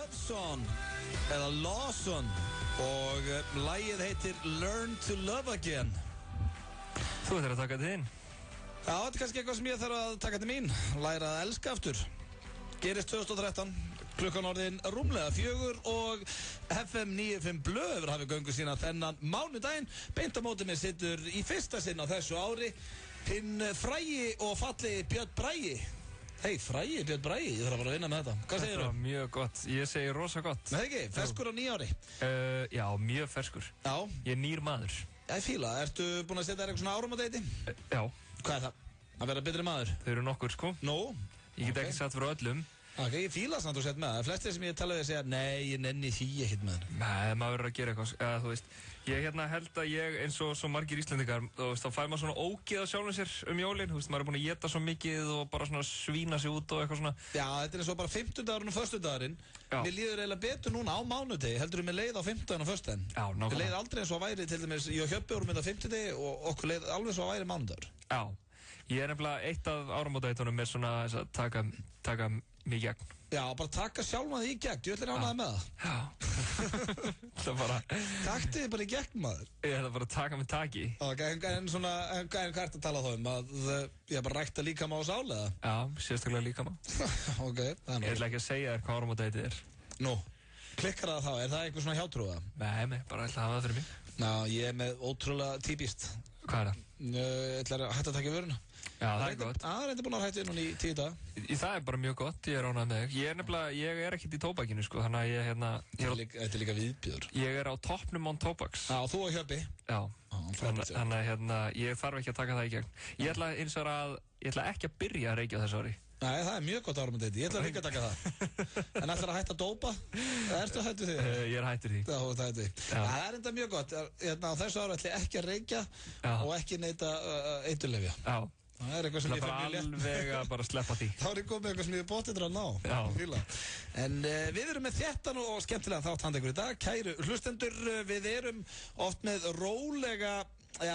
Lofson eða Lawson og lagið heitir Learn to Love Again. Þú ættir að taka þetta inn. Já, þetta er kannski eitthvað sem ég þarf að taka til mín. Læra að elska aftur. Gerist 2013, klukkan orðin rúmlega 4 og FM 95 Blö hefur hafið göngu sína þennan mánudaginn. Beint á móti mig situr í fyrsta sinn á þessu ári hinn frægi og fallegi Björn Bragi. Hei, frægi Björn Bragi, ég þarf að fara að vinna með þetta. Hvað segir þú? Þetta var mjög gott, ég segi rosa gott. Nei ekki, ferskur á 9 ári? Já, mjög ferskur. Já. Ég er nýr maður. Ég fíla, ertu búinn að setja þér eitthvað svona áramótaheiti? Já. Hvað er það? Að vera betri maður? Þau eru nokkur sko. Nú? Ég get ekki satt fyrir öllum. Ok, ég fíla samt að þú sett með það. Flestir sem ég tala við segja, nei, ég nenni því ekkert með það. Nei, maður verður að gera eitthvað, eða þú veist. Ég held að ég, eins og svo margir Íslendingar, þú veist, þá fær maður svona ógeð á sjálfum sér jólin, þú veist, maður er búinn að éta svo mikið og bara svona svína sig út og eitthvað svona. Já, þetta er eins og bara 50-dagurinn og föstudagurinn. Mér líður eiginlega betur núna á mánudegi, heldur mér leið á 50-daginn og föstudaginn. Já, nákvæmlega. Mér leið aldrei eins og að væri, til dæmis, ég og Hjöppi vorum þetta á 50-degi og okkur leið alveg svo að væri mánudagur. Já, ég er nefnilega eitt af áramótaheitunum er svona að taka mig gegn. Já, bara taka sjálfan því í gegn, ég ætla ánægði með það. Já. Það bara... Taktu þið bara í gegn, maður. Ég ætla bara að taka mig taki. Ok, en svona, hvað ert að tala þá að ég bara rækta líkama á sál, eða? Já, sérstaklega líkama. Ok, það er Ég ætla ekki að segja þér hvað áramótaheitið er. Nú, klikkar það þá, er það einhver svona hjátrúða? Nei, bara ætla að hafa það fyrir mig. Ná, ég er með ótrúlega típist. Hvað er það? Ég ætla að hætta að taka vöruna. Já, það er gott. Það er búin að hætta núna í 10 daga. Það er bara mjög gott, ég er ánægð með þig. Ég er ekkert í tóbakinu, sko, þannig að Þetta er líka viðbjóður. Ég er á toppnum án tóbaks. Já, þú og Hjöppi. Já, þannig að ég þarf ekki að taka það í gegn. Ég ætla ekki að byrja að reykja þessu ári. Nei, það er mjög gott áramótaheiti. Ég ætla ekki að taka það. En ætlar að hætta að dópa? Ertu hættur því? Ég er hættur því. Já, það er því. Það er enda mjög gott. Á þessu ári ætla ég ekki að reykja og ekki neyta eiturlyfja. Já. Það er eitthvað sem ég fyrir mjög létt. Alveg að bara sleppa því. Þá er ég komið eitthvað sem ég er bóttir að ná. Já. En við erum með þéttan og skemmtilega þátt handa ykkur í dag. Kæru hlustendur, við erum oft með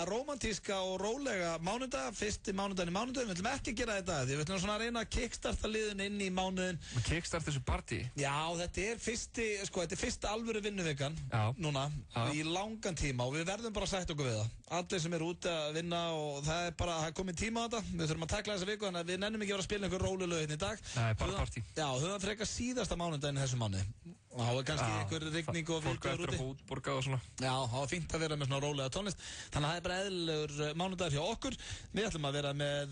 rómantíska og rólega mánudag, fyrsti mánudaginn í mánudag. Við ætlum ekki að gera þetta því við ætlum svona að reyna að kickstarta liðin inn í mánuðin. Kickstarta þessu partí? Já, þetta er fyrsta alvöru vinnuvikan núna í langan tíma og við verðum bara að sætta okkur við það. Allir sem eru úti að vinna og það er komið tíma á þetta. Við þurfum að tækla þessa viku þannig að við nennum ekki að vera að spila einhver rólulög hérna í dag. Nei, bara partí. Já, höfum frekar síðasta mánudaginn í þessum mánuði. Og þá er kannski einhver rigning og viðbjóður úti. Fólk eftir að og svona. Já, þá er fínt að vera með svona rólega tónlist. Þannig að það er bara eðlilegur mánudagur hjá okkur. Við ætlum að vera með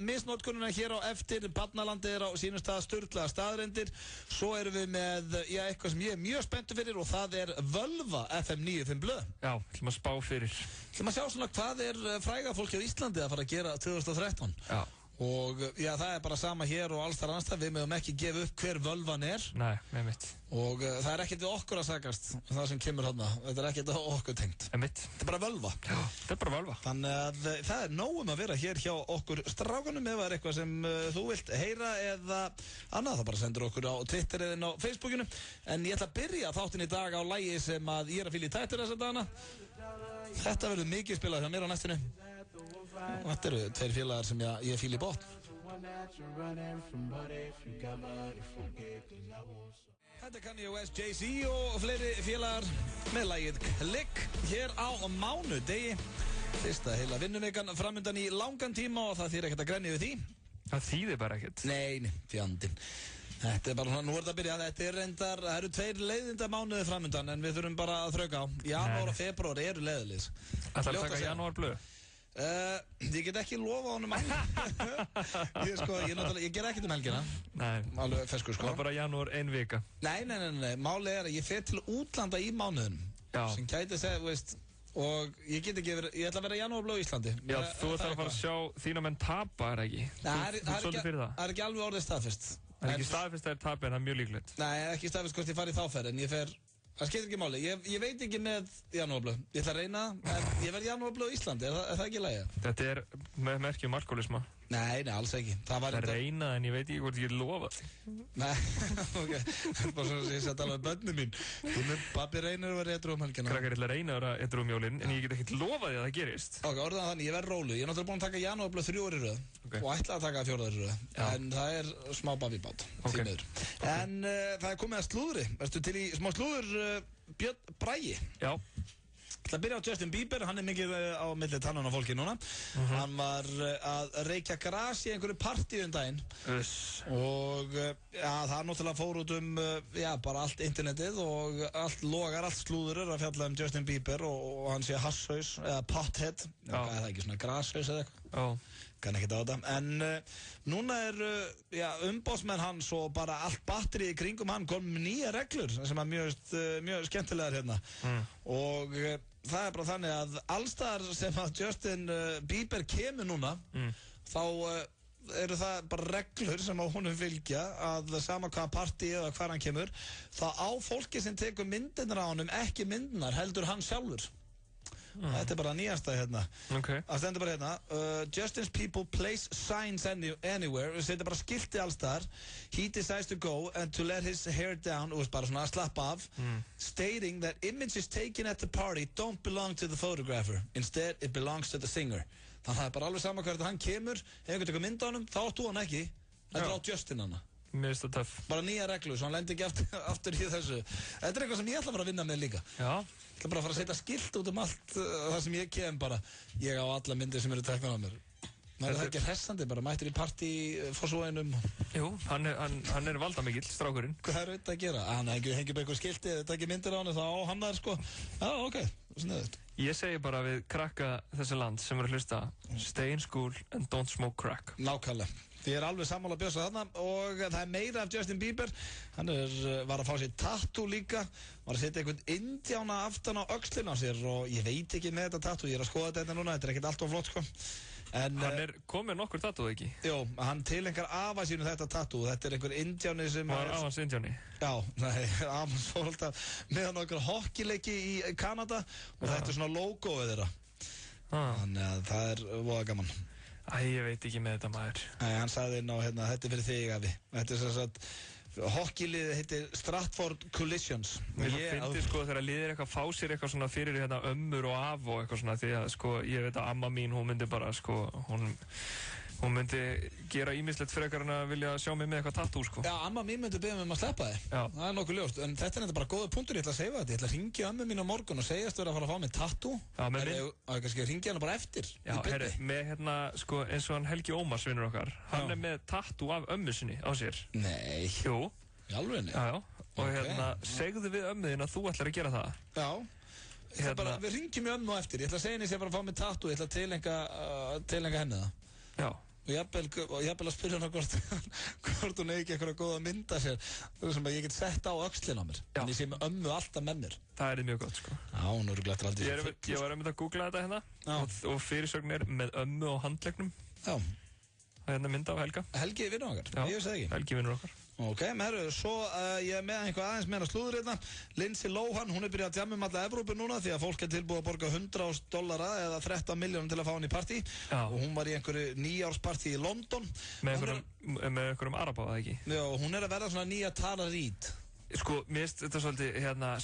misnotkununa hér á eftir. Barnalandið er á sínum stað, sturlaða staðreyndir. Svo erum við með eitthvað sem ég er mjög spenntur fyrir og það er Völva FM 95 Blö. Já, ætlum að spá fyrir. Ætlum að sjá svona hvað er fræga fólki á Íslandi að fara að gera 2013. Já. Og já, það er bara sama hér og alls þar annars það. Við mögum ekki gefa upp hver Völvan er. Nei, með mitt. Og það er ekkert við okkur að sagast það sem kemur þarna. Þetta er ekkert okkur tengt. Mitt. Þetta er bara Völva. Já, þetta er bara Völva. Þannig að það er nóg að vera hér hjá okkur strákunum ef það er eitthvað sem þú vilt heyra eða annað. Það bara sendur okkur á Twitter eða inn á Facebookinu. En ég ætla að byrja þáttinn í dag á lagi sem að ég er að fíla í tættur þessa dagana. Þetta verður mikið spilað hjá mér á næstunni. Þetta eru tveir félagar sem ég fíla í botn. Þetta kann ég West, Jay-Z og fleiri félagar með lagið Klikk hér á mánudegi. Fyrsta heila vinnuvikan framundan í langan tíma og það þýðir ekkert að grenja við því. Það þýðir bara ekkert. Nei, fjandinn. Þetta er bara svona, nú er þetta að byrja, það eru 2 leiðinda mánuði framundan en við þurfum bara að þrauka á. Janúar og febrúar eru leiðilis. Það er að taka janúar blöð? Ég get ekki lofa honum ég ger ekkert helgina. Nei, alveg ferskur sko. Það er bara janúar 1 vika. Nei, málið er að ég fer til útlanda í mánuðin sem gæti segja, veist. Og ég get ekki verið, ég ætla að vera janúarblöð í Íslandi. Já, þú ætlar að fara að sjá þína menn tapa, er ekki? Það er ekki alveg orðið staðfest. Það er ekki staðfest að það er tapa en það er mjög líklegt. Nei, ekki staðfest hvort ég fari í þáferð en ég fer, það skiptir ekki máli. Ég veit ekki með janúarblöð. Ég ætla að reyna, en ég verð janúarblöð í Íslandi, er það ekki í lagi? Þetta er með merkjum alkoholisma. Nei, alls ekki. Það reyna en ég veit ekki hvort ég lofa því. Nei, ok. Það er bara svona að ég sé að tala um börnum mín. Pabbi reynir að vera edrú helgina. Krakkar ætla að reyna að vera edrú jólin, en ég get ekkert lofað því að það gerist. Ok, orðan þannig, ég verð rólu. Ég er náttúrulega búinn að taka janúarblöð 3 ári röð og ætla að taka 4 ári röð. En það er smá babibát, því miður. En það er komið að slúðri. Ertu til í smá slúður, Björn Bragi? Já. Það að byrja á Justin Bieber, hann er mikið á milli tannanna fólki núna. Hann var að reykja gras í einhverju partí daginn. Og það náttúrulega fór út bara allt internetið og allt logar, allt slúður að fjalla Justin Bieber og hann sé hasshaus eða pothead. Það er ekki svona grashaus eða eitthvað. Kann ekki á þetta. En núna er umbóðsmenn hans og bara allt batterið í kringum hann kom með nýja reglur sem er mjög skemmtilegar hérna. Og það er bara þannig að allstaðar sem að Justin Bieber kemur núna, þá eru það bara reglur sem á honum fylgja að sama hvaða partí eða hvar hann kemur, þá á fólki sem tekur myndirnar á honum ekki myndirnar, heldur hann sjálfur. Þetta er bara nýjasta hérna. Það stendur bara hérna Justin's people place signs anywhere. Það setur bara skilti allstaðar. He decides to go and to let his hair down og bara svona að slappa af, stating that images taken at the party don't belong to the photographer. Instead it belongs to the singer. Þannig að það er bara alveg sama hvert hann kemur. Ef einhvern tekur mynd á honum, þá áttu hann ekki. Þetta er á Justin hana. Mér finnst það töff. Bara nýja reglur, svo hann lendi ekki aftur í þessu. Þetta er eitthvað sem ég ætla að fara að vinna með líka. Já. Ég ætla bara að fara að setja skilt út allt það sem ég kem bara. Ég á alla myndir sem eru teknar á mér. Það er ekki hressandi, bara mættir í partí fórsvóinum. Jú, hann er valdamikill, strákurinn. Hvað er þetta að gera? Hann hengi upp eitthvað skilti, þetta ekki myndir á hann, þá á hann það sko. Já, ok, sniðugt. Ég segi bara við krakka þessi land sem eru að hlusta, stay in school and don't smoke crack. Nákvæmlega. Ég er alveg sammála að bjösa þarna og það er meira af Justin Bieber. Hann var að fá sér tattoo líka, var að setja einhvern indjána aftan á öxlinn á sér og ég veit ekki með þetta tattoo, ég er að skoða þetta núna, þetta er ekkert allt of flott sko. En, hann er komið nokkur tattoo ekki? Jú, hann tilengar afa sínu þetta tattoo, þetta er einhver indjáni sem var afans indjáni? Já, nei, afans fór alltaf með nokkur hockeyleiki í Kanada og þetta er svona logoið þeirra. Þannig að það er voða gaman. Ég veit ekki með þetta maður. Nei, hann sagði inn á hérna, þetta er fyrir þig afi. Þetta er sem sagt, hockeyliðið heitir Stratford Collisions. Mér finnst sko þegar liðir eitthvað fá sér eitthvað svona fyrir hérna ömmur og af og eitthvað svona því að sko ég veit að amma mín hún myndi bara sko, hún myndi gera ýmislegt frekar en að vilja sjá mig með eitthvað tattoo sko. Já, amma mín myndi beða mig að sleppa þig. Það er nokkuð ljóst, en þetta er bara góða punktur, ég ætla að segja þetta. Ég ætla að ringja ömmu mín á morgun og segjast verið að fara að fá mig tattoo. Já, með minn. Og kannski ringja hana bara eftir. Já, herri, með hérna, sko, eins og hann Helgi Ómars vinnur okkar. Hann er með tattoo af ömmu sinni á sér. Nei. Jú. Í alvörinni? Já. Og hérna, segðu við ömmu þín að þú ætlar að gera það. Já. Bara, við ringjum í ömmu á eftir. Ég ætla að segja henni sem bara að fá mig tattoo. Ég ætla að tilenga henni það. Já. Og jafnvel að spyrja hana hvort hún ekki eitthvað góða mynda sér sem ég get sett á öxlinn á mér. En ég sé með ömmu alltaf með mér. Það er mjög gott sko. Já, hún eru glættur aldrei. Ég var að googla þetta hérna og fyrirsögn er með ömmu á handleggnum. Já. Það er hérna mynda af Helga. Helgi vinnur okkar? Já, ég veist það ekki. Helgi vinnur okkar. Ok, svo ég er með einhvað aðeins meira slúður hérna. Lindsay Lohan, hún er byrjað að djamma alla Evrópu núna því að fólk er tilbúið að borga $100,000 eða 13 milljónum til að fá hann í partí. Og hún var í einhverju 9-árspartí í London. Með einhverjum araba, það ekki? Já, hún er að verða svona nýja Tara Reid. Sko, mér finnst þetta svolítið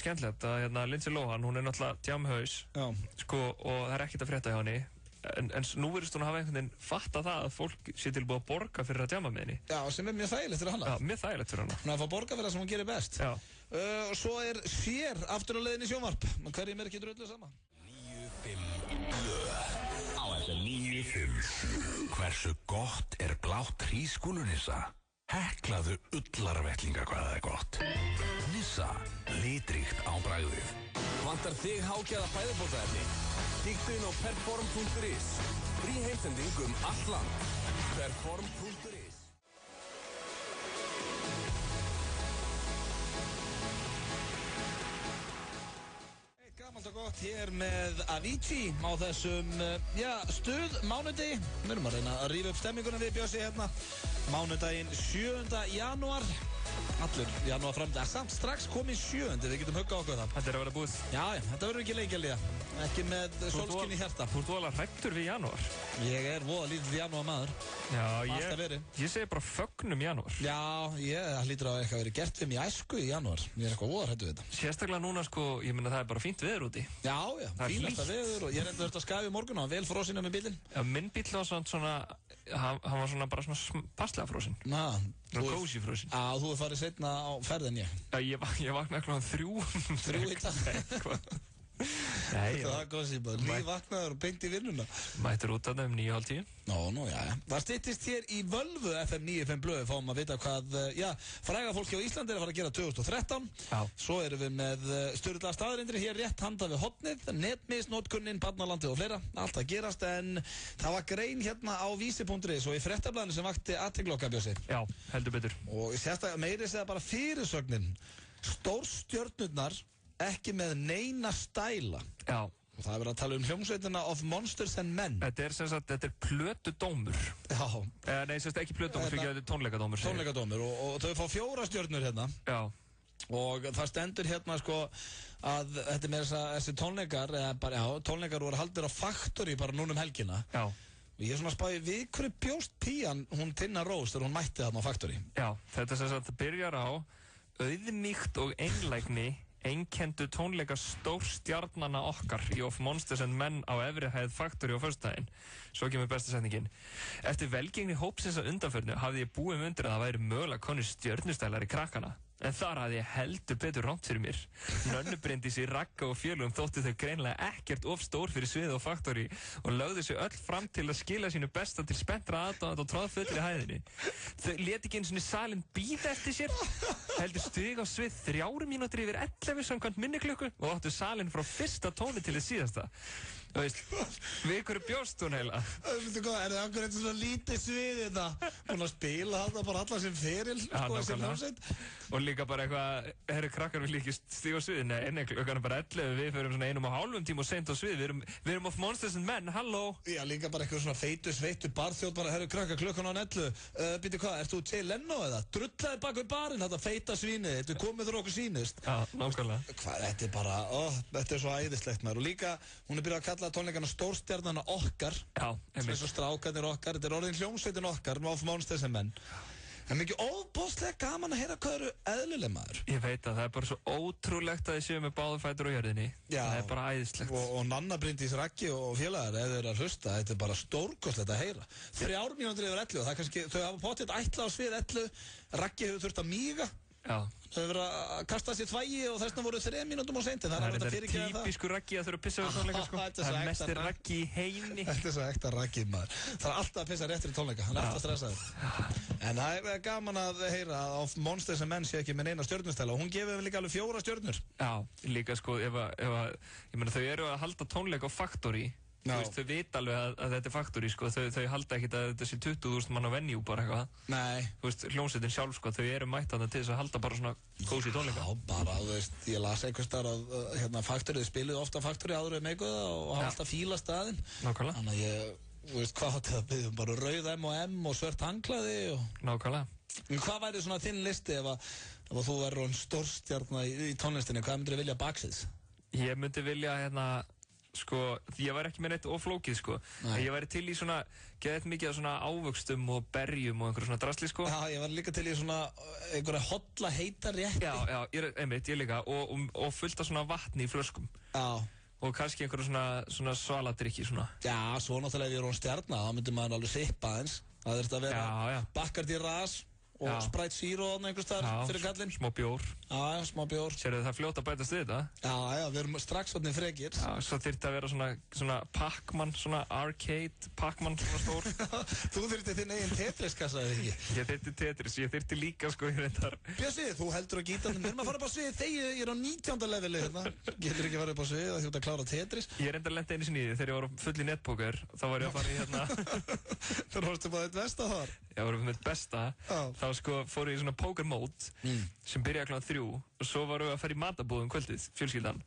skemmtilegt að Lindsay Lohan, hún er náttúrulega djamhaus. Sko, og það er ekkert að frétta hjá henni. En nú verðist hún að hafa einhvern veginn fatta það að fólk sé tilbúið að borga fyrir að djama með henni. Já, sem er mjög þægilegt fyrir hana. Já, mjög þægilegt fyrir hana. Hún er að fá borga fyrir það sem hún gerir best. Já. Og svo er Cher aftur á leiðinni í sjónvarp. Hverjum er ekki drullu saman? 9-5 blöð á FM 9-5. Hversu gott er blátt hrísgrjónunissa? Heklaðu ullarvettlinga hvað það er gott. Nissa, litríkt á bragðið. Vantar þig hágæða fæðubótaefni? Kíktu inn á perform.is. Frí heimsending allt land. Perform.is. Gamalt og gott hér með Avicii á þessum, stuð mánudegi. Við erum að reyna að rífa upp stemminguna við Bjössi hérna. Mánudaginn 7. janúar. Allur janúar fram. Samt strax komið 7. Við getum huggað okkur það. Þetta er að vera búið. Já, þetta verður ekki lengi að líða. Ekki með sólskinn í hjarta. Þú ert voðalega hræddur við janúar. Ég er voða lítið janúar maður. Já, Alltaf verið. ég segi bara fögnum janúar. Já, það hlýtur að eitthvað verið gert við mig í æsku í janúar. Ég er eitthvað voða hræddur við þetta. Sérstaklega núna sko, ég meina það er bara fínt veður úti. Já, Það er fínasta hlýtt. veður og ég er enda þurft að skafa í morgun og vel frósina með bílinn. Já, minn bíll var svona, hann var svona bara svona passlega frósin. Svona kósi frósin. Já, þú er farið seinna á ferð en ég. Já, ég vaknaði klokkan 3. 3 í dag. Nei, Það er góð síðan, vaknaður og beint í vinnuna. mættur út að það 9:30. Nú, já. Það styttist hér í Völvu FM 95 Blöð. Fáum að vita hvað, fræga fólki á Íslandi er að fara að gera 2013. Já. Svo erum við með sturla staðarindir hér rétt handa við hotnið, netmisnótkunnin, barnalandið og fleira. Allt að gerast, en það var grein hérna á vísi.is og í fréttablaðinu sem vakti athygli okkar, Bjössi. Já, heldur betur. Og sérstaklega meiri segja bara fyrirsögnin. Stórstjörnurnar ekki með neina stæla. Já. Og það er verið að tala hljómsveitina of Monsters and Men. Þetta er sem sagt, þetta er plötudómur. Já. Nei, sem sagt ekki plötudómur, fyrir þetta er tónleikadómur. Tónleikadómur og þau fá 4 stjörnur hérna. Já. Og það stendur hérna sko að þetta er með þessi tónleikar, eða bara, tónleikar voru haldir á Factory bara núna helgina. Já. Og ég er svona að spáði við hverju bjóst pían hún Tinna Rós þegar hún mætti þarna á Factory. Já, þetta sem sagt byrjar á auðmýkt og einlægni einkenndu tónleika stórstjarnanna okkar í Of Monsters and Men á efri hæð Factory á föstudaginn. Svo kemur besta setningin. Eftir velgengni hópsins að undanförnu hafði ég búið með undir að það væri mögulega konur stjörnustælar í krakkana. En þar hafði ég heldur betur rámt fyrir mér. Nönnu Bryndísi, Ragga og félugum þóttu þau greinilega ekkert of stór fyrir sviðið á Factory og lögðu sig öll fram til að skila sínu besta til spenntra aðdáðanda og tróðfullri hæðinni. Þau lét ekki einu sinni salinn bíða eftir sér, heldur stig á svið 3 mínútur yfir 11 samkvæmt minniklukku og áttu salinn frá fyrsta tóni til þess síðasta. Þú veist, við hverju bjóst hún heila? Veistu hvað, er það einhver eitthvað svona lítið svið þetta? Búin að spila þetta bara alla sem feril, sko, sem hljómsveit. Og líka bara eitthvað, herru krakkar við líkist stíg á svið, nei, klukkan er bara 11, við förum svona 1,5 tíma og seint á svið, við erum Of Monsters and Men, halló? Já, líka bara eitthvað svona sveittu barþjóð bara, herru krakkar, klukkan á 11, býttu hvað, ert þú Jay Leno eða? Drullaði bak við barinn, þetta feita svínið, þetta komið þurra okkur sýnist. Já, nákvæmlega. Hvað, þetta er bara, þetta er svo æðislegt maður og líka, hún er byrjað að kalla tónleikana stórstjarnana okkar. Já, eins og strákarnir okkar, þetta er orðin hljómsveitin okkar Of Monsters and Men. Það er mikið óbóðslega gaman að heyra hvað eru eðlileg maður. Ég veit að það er bara svo ótrúlegt að þið séu með báðu fætur á jörðinni. Já. Það er bara æðislegt. Og Nanna Bryndís, Raggi og félagar, ef þeir eru að hlusta, þetta er bara stórkostlegt að heyra. 3 mínútur yfir 11 og það er kannski, þau hafa potið ætla á svið 11, Raggi hefur þurft að míga. Já. Þau hefur verið að kasta sér þvægi og þessna voru 3 mínútum á seinti. Það er þetta típisku Raggi að þurfa að pissa við tónleika sko. Það er mestir Raggi í heimi. Þetta er svo ekta Raggi maður. Það er alltaf að pissa réttir í tónleika, hann er alltaf stressaður. En það er gaman að heyra að Of Monsters and Men sé ekki með neina stjörnustæla og hún gefur líka alveg 4 stjörnur. Já, líka sko, ég meina þau eru að halda tónleika á Factory. Þú veist, þau veit alveg að þetta er Factory sko, þau halda ekkert að þetta sé 20.000 mann á venue bara eitthvað. Nei. Þú veist, hljómsveitin sjálf sko, þau eru mættandi til þess að halda bara svona kósí tónleika. Já, bara, þú veist, ég las einhvers þar að Factory, þau spiluðu ofta Factory áður við meikuða og hafa alltaf fíla staðinn. Nákvæmlega. Þannig að ég, þú veist, hvað átti það byggðum, bara rauð M&M og svört hanglaði og... Nákvæmlega. En hvað væri svona þinn listi ef þú verður stórstjarna í tónlistinni, hvað myndir þið vilja baksins? Ég myndi vilja, sko, ég væri ekki með neitt oflókið, sko. En ég væri til í svona, geðið mikið af svona ávöxtum og berjum og einhverju svona drasli, sko. Já, ég væri líka til í svona einhverja holla heita rétti. Já, ég líka. Og fullt af svona vatni í flöskum. Já. Og kannski einhverju svona svaladrykki, svona. Já, svo náttúrulega ef ég er stjarna, þá myndi maður alveg sippa eins. Það þurfti að vera Bacardi Ras og Sprite Zero einhvers staðar fyrir kallinn. Smá bjór. Já, smá bjór. Sérðu það fljótt að bætast við þetta? Já, við erum strax orðnir frekir. Já, svo þyrfti að vera svona Pac-Man, svona arcade Pac-Man svona stór. Þú þyrfti þinn eigin Tetris-kassa, eða ekki? Ég þyrfti Tetris, ég þyrfti líka sko í reyndar. Bjössi, þú heldur á gítarnum. Við erum að fara upp á svið þegar ég er á 19. leveli hérna. Getur ekki farið upp á svið að þjóta að klára Tetris. Ég reyndar lenti einu sinni í því þegar ég var full í netpoker. Þá var ég að fara í hérna. Þú varstu bara þitt besta þar? Ég var með besta. Þá sko fór ég í svona poker mode sem byrjaði kl. 3 og svo varum við að fara í matabóðum kvöldið, fjölskyldan.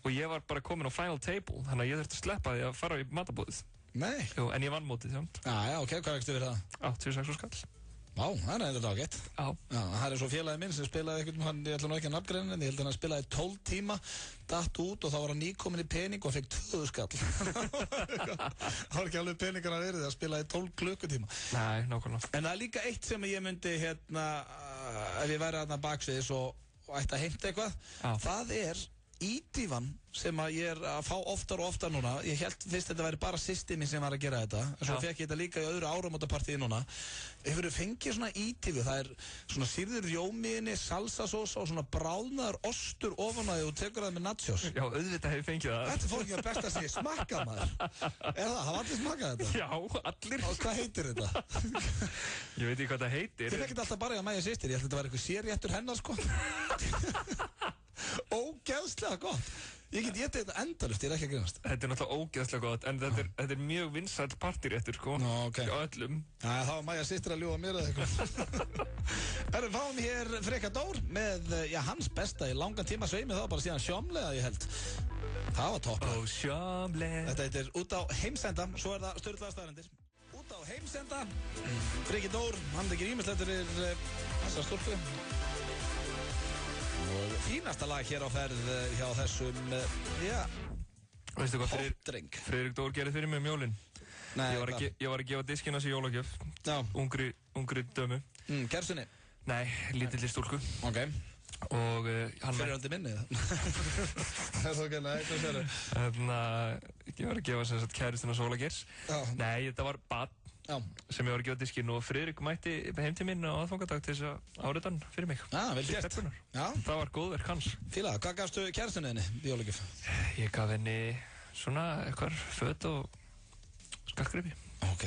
Og ég var bara komin á final table, þannig að ég þurfti að sleppa því að fara í matabóðið. Nei. Jú, en ég vann mótið, já, ok, hvað vextu fyrir það? 86 skall. Vá, það eitthvað ágætt. Já. Já, það svo félagi minn sem spilaði hann, ég ætla nú ekki að nafngreina, en ég held að hann spilaði 12 tíma, datt út og þá var hann nýkomin í pening og fekk 2000 skall. Það var ekki alveg peningar að verið, það spilaði 12 klukkutíma. Nei, nákvæmlega. En það líka eitt sem ég myndi, ef ég væri þarna baksviðis og ætti að heimta eitthvað, það ídífan sem að ég að fá oftar og oftar núna. Ég held fyrst þetta væri bara systir mín sem var að gera þetta, en svo fekk ég þetta líka í öðru áramótapartíi núna. Hefur þið fengið svona ídífu, það svona sýrður rjómiðinni, salsasós og svona bráðnaður ostur ofan á því og tekur það með nachos. Já, auðvitað hefur fengið það. Þetta er fólkið að besta sem ég smakkað, maður. Hafa allir smakkað þetta? Já, allir. Og hvað heitir þetta? Ég veit ekki hvað það heitir. Þið fekkið alltaf bara í að mæja systir, ég held að þetta var eitthvað sérréttur hennar, sko. Ógeðslega gott. Ég get getið þetta endalaust, ég ekki að grínast. Þetta náttúrulega ógeðslega gott, en þetta er mjög vinsæll partíréttur, sko. Nó, ok. Á öllum. Já, þá var Maja systir að ljúga mér eða eitthvað. Við fáum hér Freyka Dór með, hans besta í langan tíma sveimi þá, bara síðan sjómlega, ég held. Það var topp. Ó, sjómlega. Þetta heitir Út á heimsenda, svo það sturlaðar staðreyndir. Út á heimsenda. Freyki Dór, hann tekir ýmislegt fyrir þessa stúlku. Og fínasta lag hér á ferð hjá þessum, veistu hvað popdreng. Friðrik Dór gerði fyrir mig jólin. Nei, ég var að gefa diskina sér jólagjöf. Já. Ungri dömu. Kersunni? Nei, lítilli stúlku. Ok. Og hann... Fyrirhaldi minni, það er ok, nei, hvað sér ég var að gefa sem sagt kæristuna Sólagers. Nei, þetta var barn sem ég var að gefa diskinn og Friðrik mætti heim til minn á aðfangadag til þess að áriða hann fyrir mig. Vel gert. Það var góðverk hans. Fíla, hvað gafstu kæristunni henni í jólagjöf? Ég gaf henni svona eitthvað föt og skallgripi. Ok,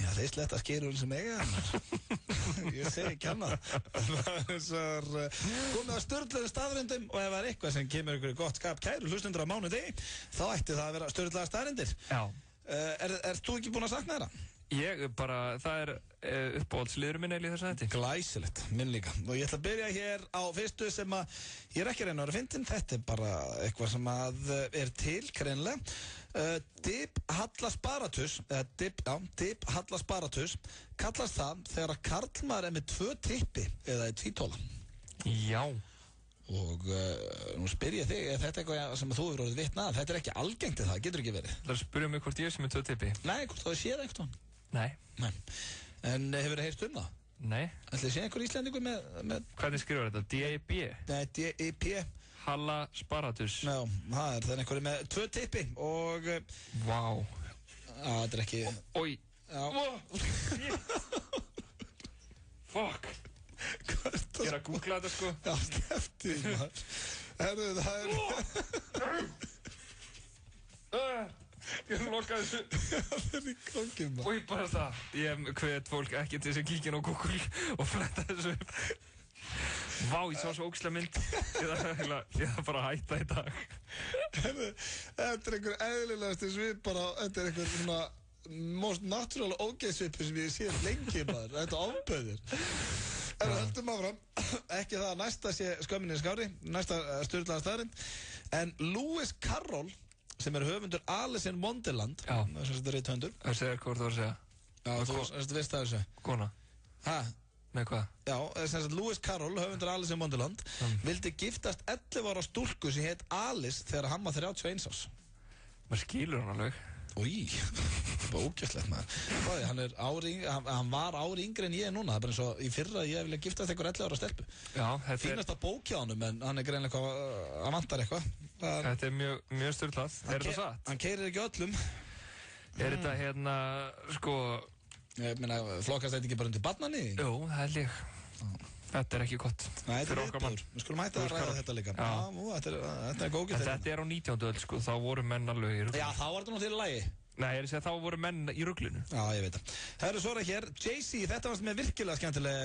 já, þeir sletta skýrur sem eiga ég segi ekki annað. Komið að sturlaðu staðrindum og ef það er eitthvað sem kemur ykkur í gott skap kæru hlustundur á mánudegi, þá ætti það að vera sturlaða staðrindir. Já. Ert þú ekki búinn að sakna þeirra? Ég bara, það er uppáhaldsliðurinn minn í þessu hætti. Glæsilegt, minn líka. Og ég ætla að byrja hér á fyrstu sem að ég er ekki að reyna að vera fyndin. Þetta er bara eitthvað sem að er til, greinlega. Dip hallasparatus, dip hallasparatus, kallast það þegar að karlmaður er með 2 tippi eða í tvítóla. Já. Og nú spyr ég þig, er þetta eitthvað sem þú hefur orðið vitna að? Þetta er ekki algengt það, getur ekki verið. Það er að spyrja mig hvort ég sé með 2 tippi. Nei, hvort þú séð eitthvað. Nei. En hefur þið heyrt um það? Nei. Ætli sé einhver íslendingur með... Hvernig skrifar þetta? D-I-B? Nei, D-I-P. Hallasparatus. Já, það er einhverju með 2 tippi og... Vá. Já, þetta er ekki... Ói. Já. Fuck. Ég er að googla þetta, sko. Já, sleppti því, maður. Herru, það er... Ég loka þessu. Það er í gangi, maður. Ói, bara það. Ég hvet fólk ekki til þess að kíkja inn á Google og fletta þessu upp. Vá, ég sá svo ógeðslega mynd. Ég þarf bara að hætta í dag. Herru, þetta er einhver eðlilegasti svip bara, þetta er einhver svona most natural ógeðsvipu sem ég sé lengi, maður. Þetta áböður. En við höldum áfram, ekki það að næsta sé skömminni skári, næsta sturlaða staðrind, en Lewis Carroll, sem er höfundur Alice in Wonderland, sem þetta er rithöfundur. Það segir hvað þú voru að segja. Já, þú veist það þessu. Kona. Hæ? Með hvað? Já, sem sagt Lewis Carroll, höfundur Alice in Wonderland, vildi giftast 11 ára stúlku sem heit Alice þegar hann var 31 árs. Maður skilur hann alveg. Új, það er bara ógjöfslegt, maður. Hann var ári yngri en ég núna. Það er bara eins og í fyrra ég vilja giftast einhver 11 ára stelpu. Já, þetta fínasta bók hjá honum, en hann er greinlega eitthvað, hann vantar eitthvað. Þetta er mjög styrlað. Er þetta satt? Hann keyrir ekki öllum. Er þetta sko... Ég meina, flokkast þetta ekki bara undir barnanni? Jú, það held ég. Þetta er ekki gott. Nei, þetta er viðbjóður. Við skulum hætta að ræða þetta líka. Já, þetta er góðgjöld. En þetta er á 19. öld, sko. Þá voru menn alveg í ruglinu. Já, þá var þetta nú til í lagi. Nei, ég er að segja þá voru menn í ruglinu. Já, ég veit það. Það eru svara hér. Jay-Z, þetta varst með virkilega skemmtileg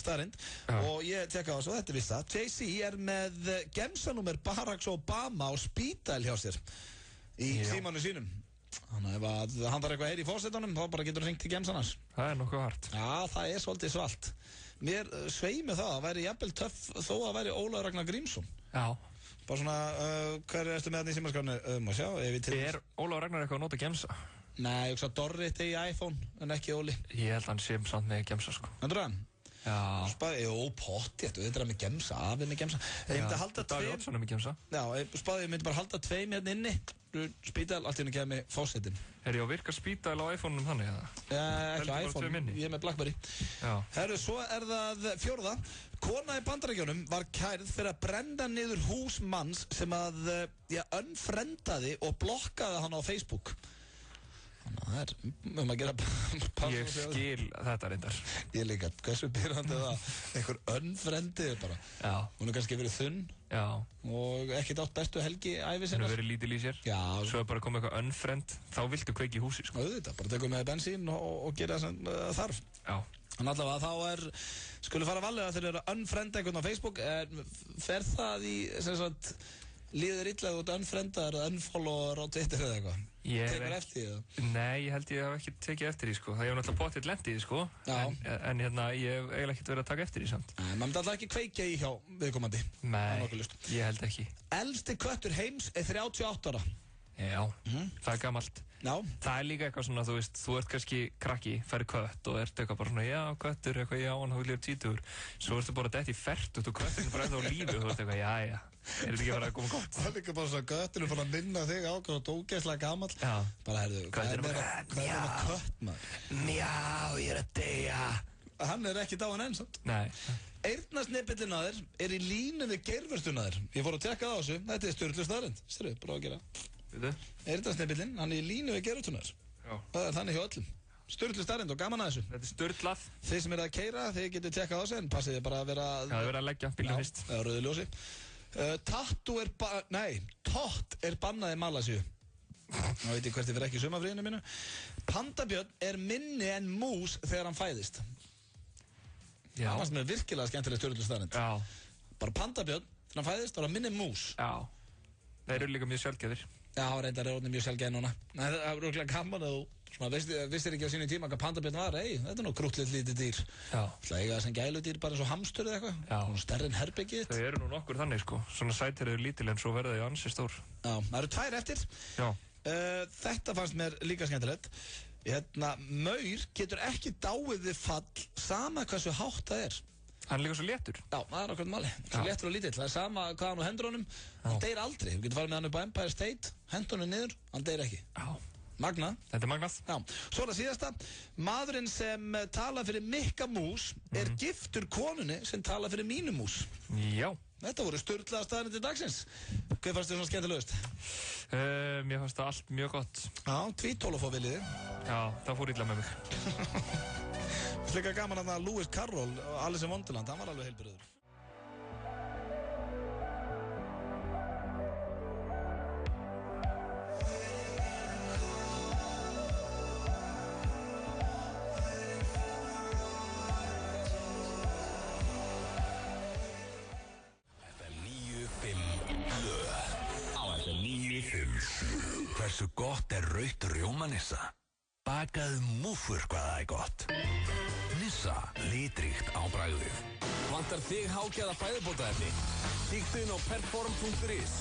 staðrind. Og ég tekka á þessu, þetta er vissa. Jay-Z er með gemsanúmer Barack Obama á spítal hjá sér. Í símanum sínum. Þannig ef hann þarf eitthvað heyri í fórsetunum, þá bara getur hringt í gemsanars. Það er nokkuð hart. Já, það er svolítið svalt. Mér sveimi það að væri jafnvel töff þó að væri Ólafur Ragnar Grímsson. Já. Bara svona, hver erstu með hann í símaskránu? Má sjá, ef við til... Er Ólafur Ragnar eitthvað að nota gemsa? Nei, ég hugsa að Dorrit í iPhone en ekki Óli. Ég held að hann sé samt með gemsa sko. Heldur hann? Já. Jó, pottið, þú veitir að með gemsa, afið með gemsa. Ég myndi halda Davíð Oddsson með gemsa. Já, ég myndi bara halda tveim hérna inni. Spítal, allt í henni kemur fósettin. Herri, og virkar Spítal á iPhone-um þannig, eða? Ekki iPhone, ég er með Blackberry. Já. Herru, svo er það 4. Kona í Bandaríkjunum var kærð fyrir að brenda niður hús manns sem að, unfriendaði og blokkaði hann á Facebook. Þannig að það að gera Ég skil þetta reyndar. Ég líka, hversu byrjandi það einhver unfriendið bara. Já. Hún er kannski verið þunn. Já. Og ekkert átt bestu helgi ævi sinnar. Hún er verið lítil í sér. Já. Svo er bara komið eitthvað unfriend, þá viltu kveiki í húsi, sko. Auðvitað, bara tekum með bensín og gera það sem þarf. Já. Þannig allavega þá skulum fara valega þegar þeir eru unfriend einhvern á Facebook. Fer það í, sem sagt, líður illa út unfriendar eða unfollower á Twitter eða eitthvað? Tekur eftir því það? Nei, ég held ég hef ekki tekið eftir því, sko. Það ég hef náttúrulega potið lent í því, sko. En hérna, ég hef eiginlega ekkert verið að taka eftir því samt. Nei, maður myndi alltaf ekki kveikja í hjá viðkomandi. Nei, ég held ekki. Elsti köttur heims er 38 ára. Já, það er gamalt. Já. Það er líka eitthvað svona, þú veist, þú ert kannski krakki, færi kött og ert eitthvað bara svona, já, köttur, eitthvað, já, hann vil ég er 20. Svo ertu bara dætt í fertut og kötturinn bara ennþá á lífi og þú ert eitthvað, já, er þetta ekki bara að koma gott? Það er líka bara svona, kötturinn fann að minna þig á og ógeðslega gamall. Já. Bara, herðu, hvað er með kött, maður? Já, ég er að deyja. Hann er ekki dáinn enn, sant? Nei. Eyrnasnipillinn að þér er í línu við geirvörstuna þér. Ég fór að tekka það á þessu, þetta er sturlu staðreynd. Styrðu, bara að gera. Eyrnasnipillinn, hann er í línu við geirvörstuna þér. Það er þannig hjá öllum. Sturlu staðreynd og gaman að þessu. Þetta er sturlað. Þið sem eru að keyra, þið getur tekkað á þessu, en passið þið bara að vera... Já, þið verða að leggja bílum fyrst. Já, rauðu ljósi. Tott er bannað í Malasíu. Nú veit ég hvert ég fyrir ekki í sumafríðinu mínu. Pandabjörn er minni en mús þegar hann fæðist. Já. Það fannst mér virkilega skemmtileg stjórnlu staðrind. Já. Bara pandabjörn, þegar hann fæðist, var hann minni en mús. Já. Þeir eru líka mjög sjálfgefir. Já, reyndar er orðin mjög sjálfgefir núna. Nei, það er rúglega gaman að þú vissir ekki á sínu tíma hvað pandabjörn var. Þetta er nú krúttlegt lítið dýr. Já. Það eiga sem gæludýr bara eins og hamstur eða eitthvað. Já. Svona stærri en herbergið. Þau eru nú nokkur þannig, sko. Svona sætir eru lítil en svo verða þau ansi stór. Já, það eru 2 eftir. Já. Þetta fannst mér líka skemmtilegt. Maur getur ekki dáið við fall sama hversu hátt það er. Hann er líka svo léttur. Já, það er okkur máli. Svo léttur og lítill. Það er sama hvað hann og hendur honum. Hann deyr aldrei. Við getum farið með hann upp á Empire State, hendur honum niður, hann deyr ekki. Já. Magnað. Þetta er magnað. Já. Svo er það síðasta. Maðurinn sem talar fyrir Mikka Mús er giftur konunni sem talar fyrir Mínu Mús. Já. Þetta voru sturlaða staðarinn til dagsins. Hvað fannst þér svona skemmtilegust? Mér fannst það allt mjög gott. Já, tvítóla fór viljiði. Já, það fór illa með mig. Slikka gaman að Lewis Carroll og Alice in Wonderland, hann var alveg heilbrigður. Hversu gott er rautt rjómanissa? Bakað múffur hvað það er gott. Nissa, litríkt á bragðið. Vantar þig hágæða fæðubótaefni? Kíktu inn á perform.is.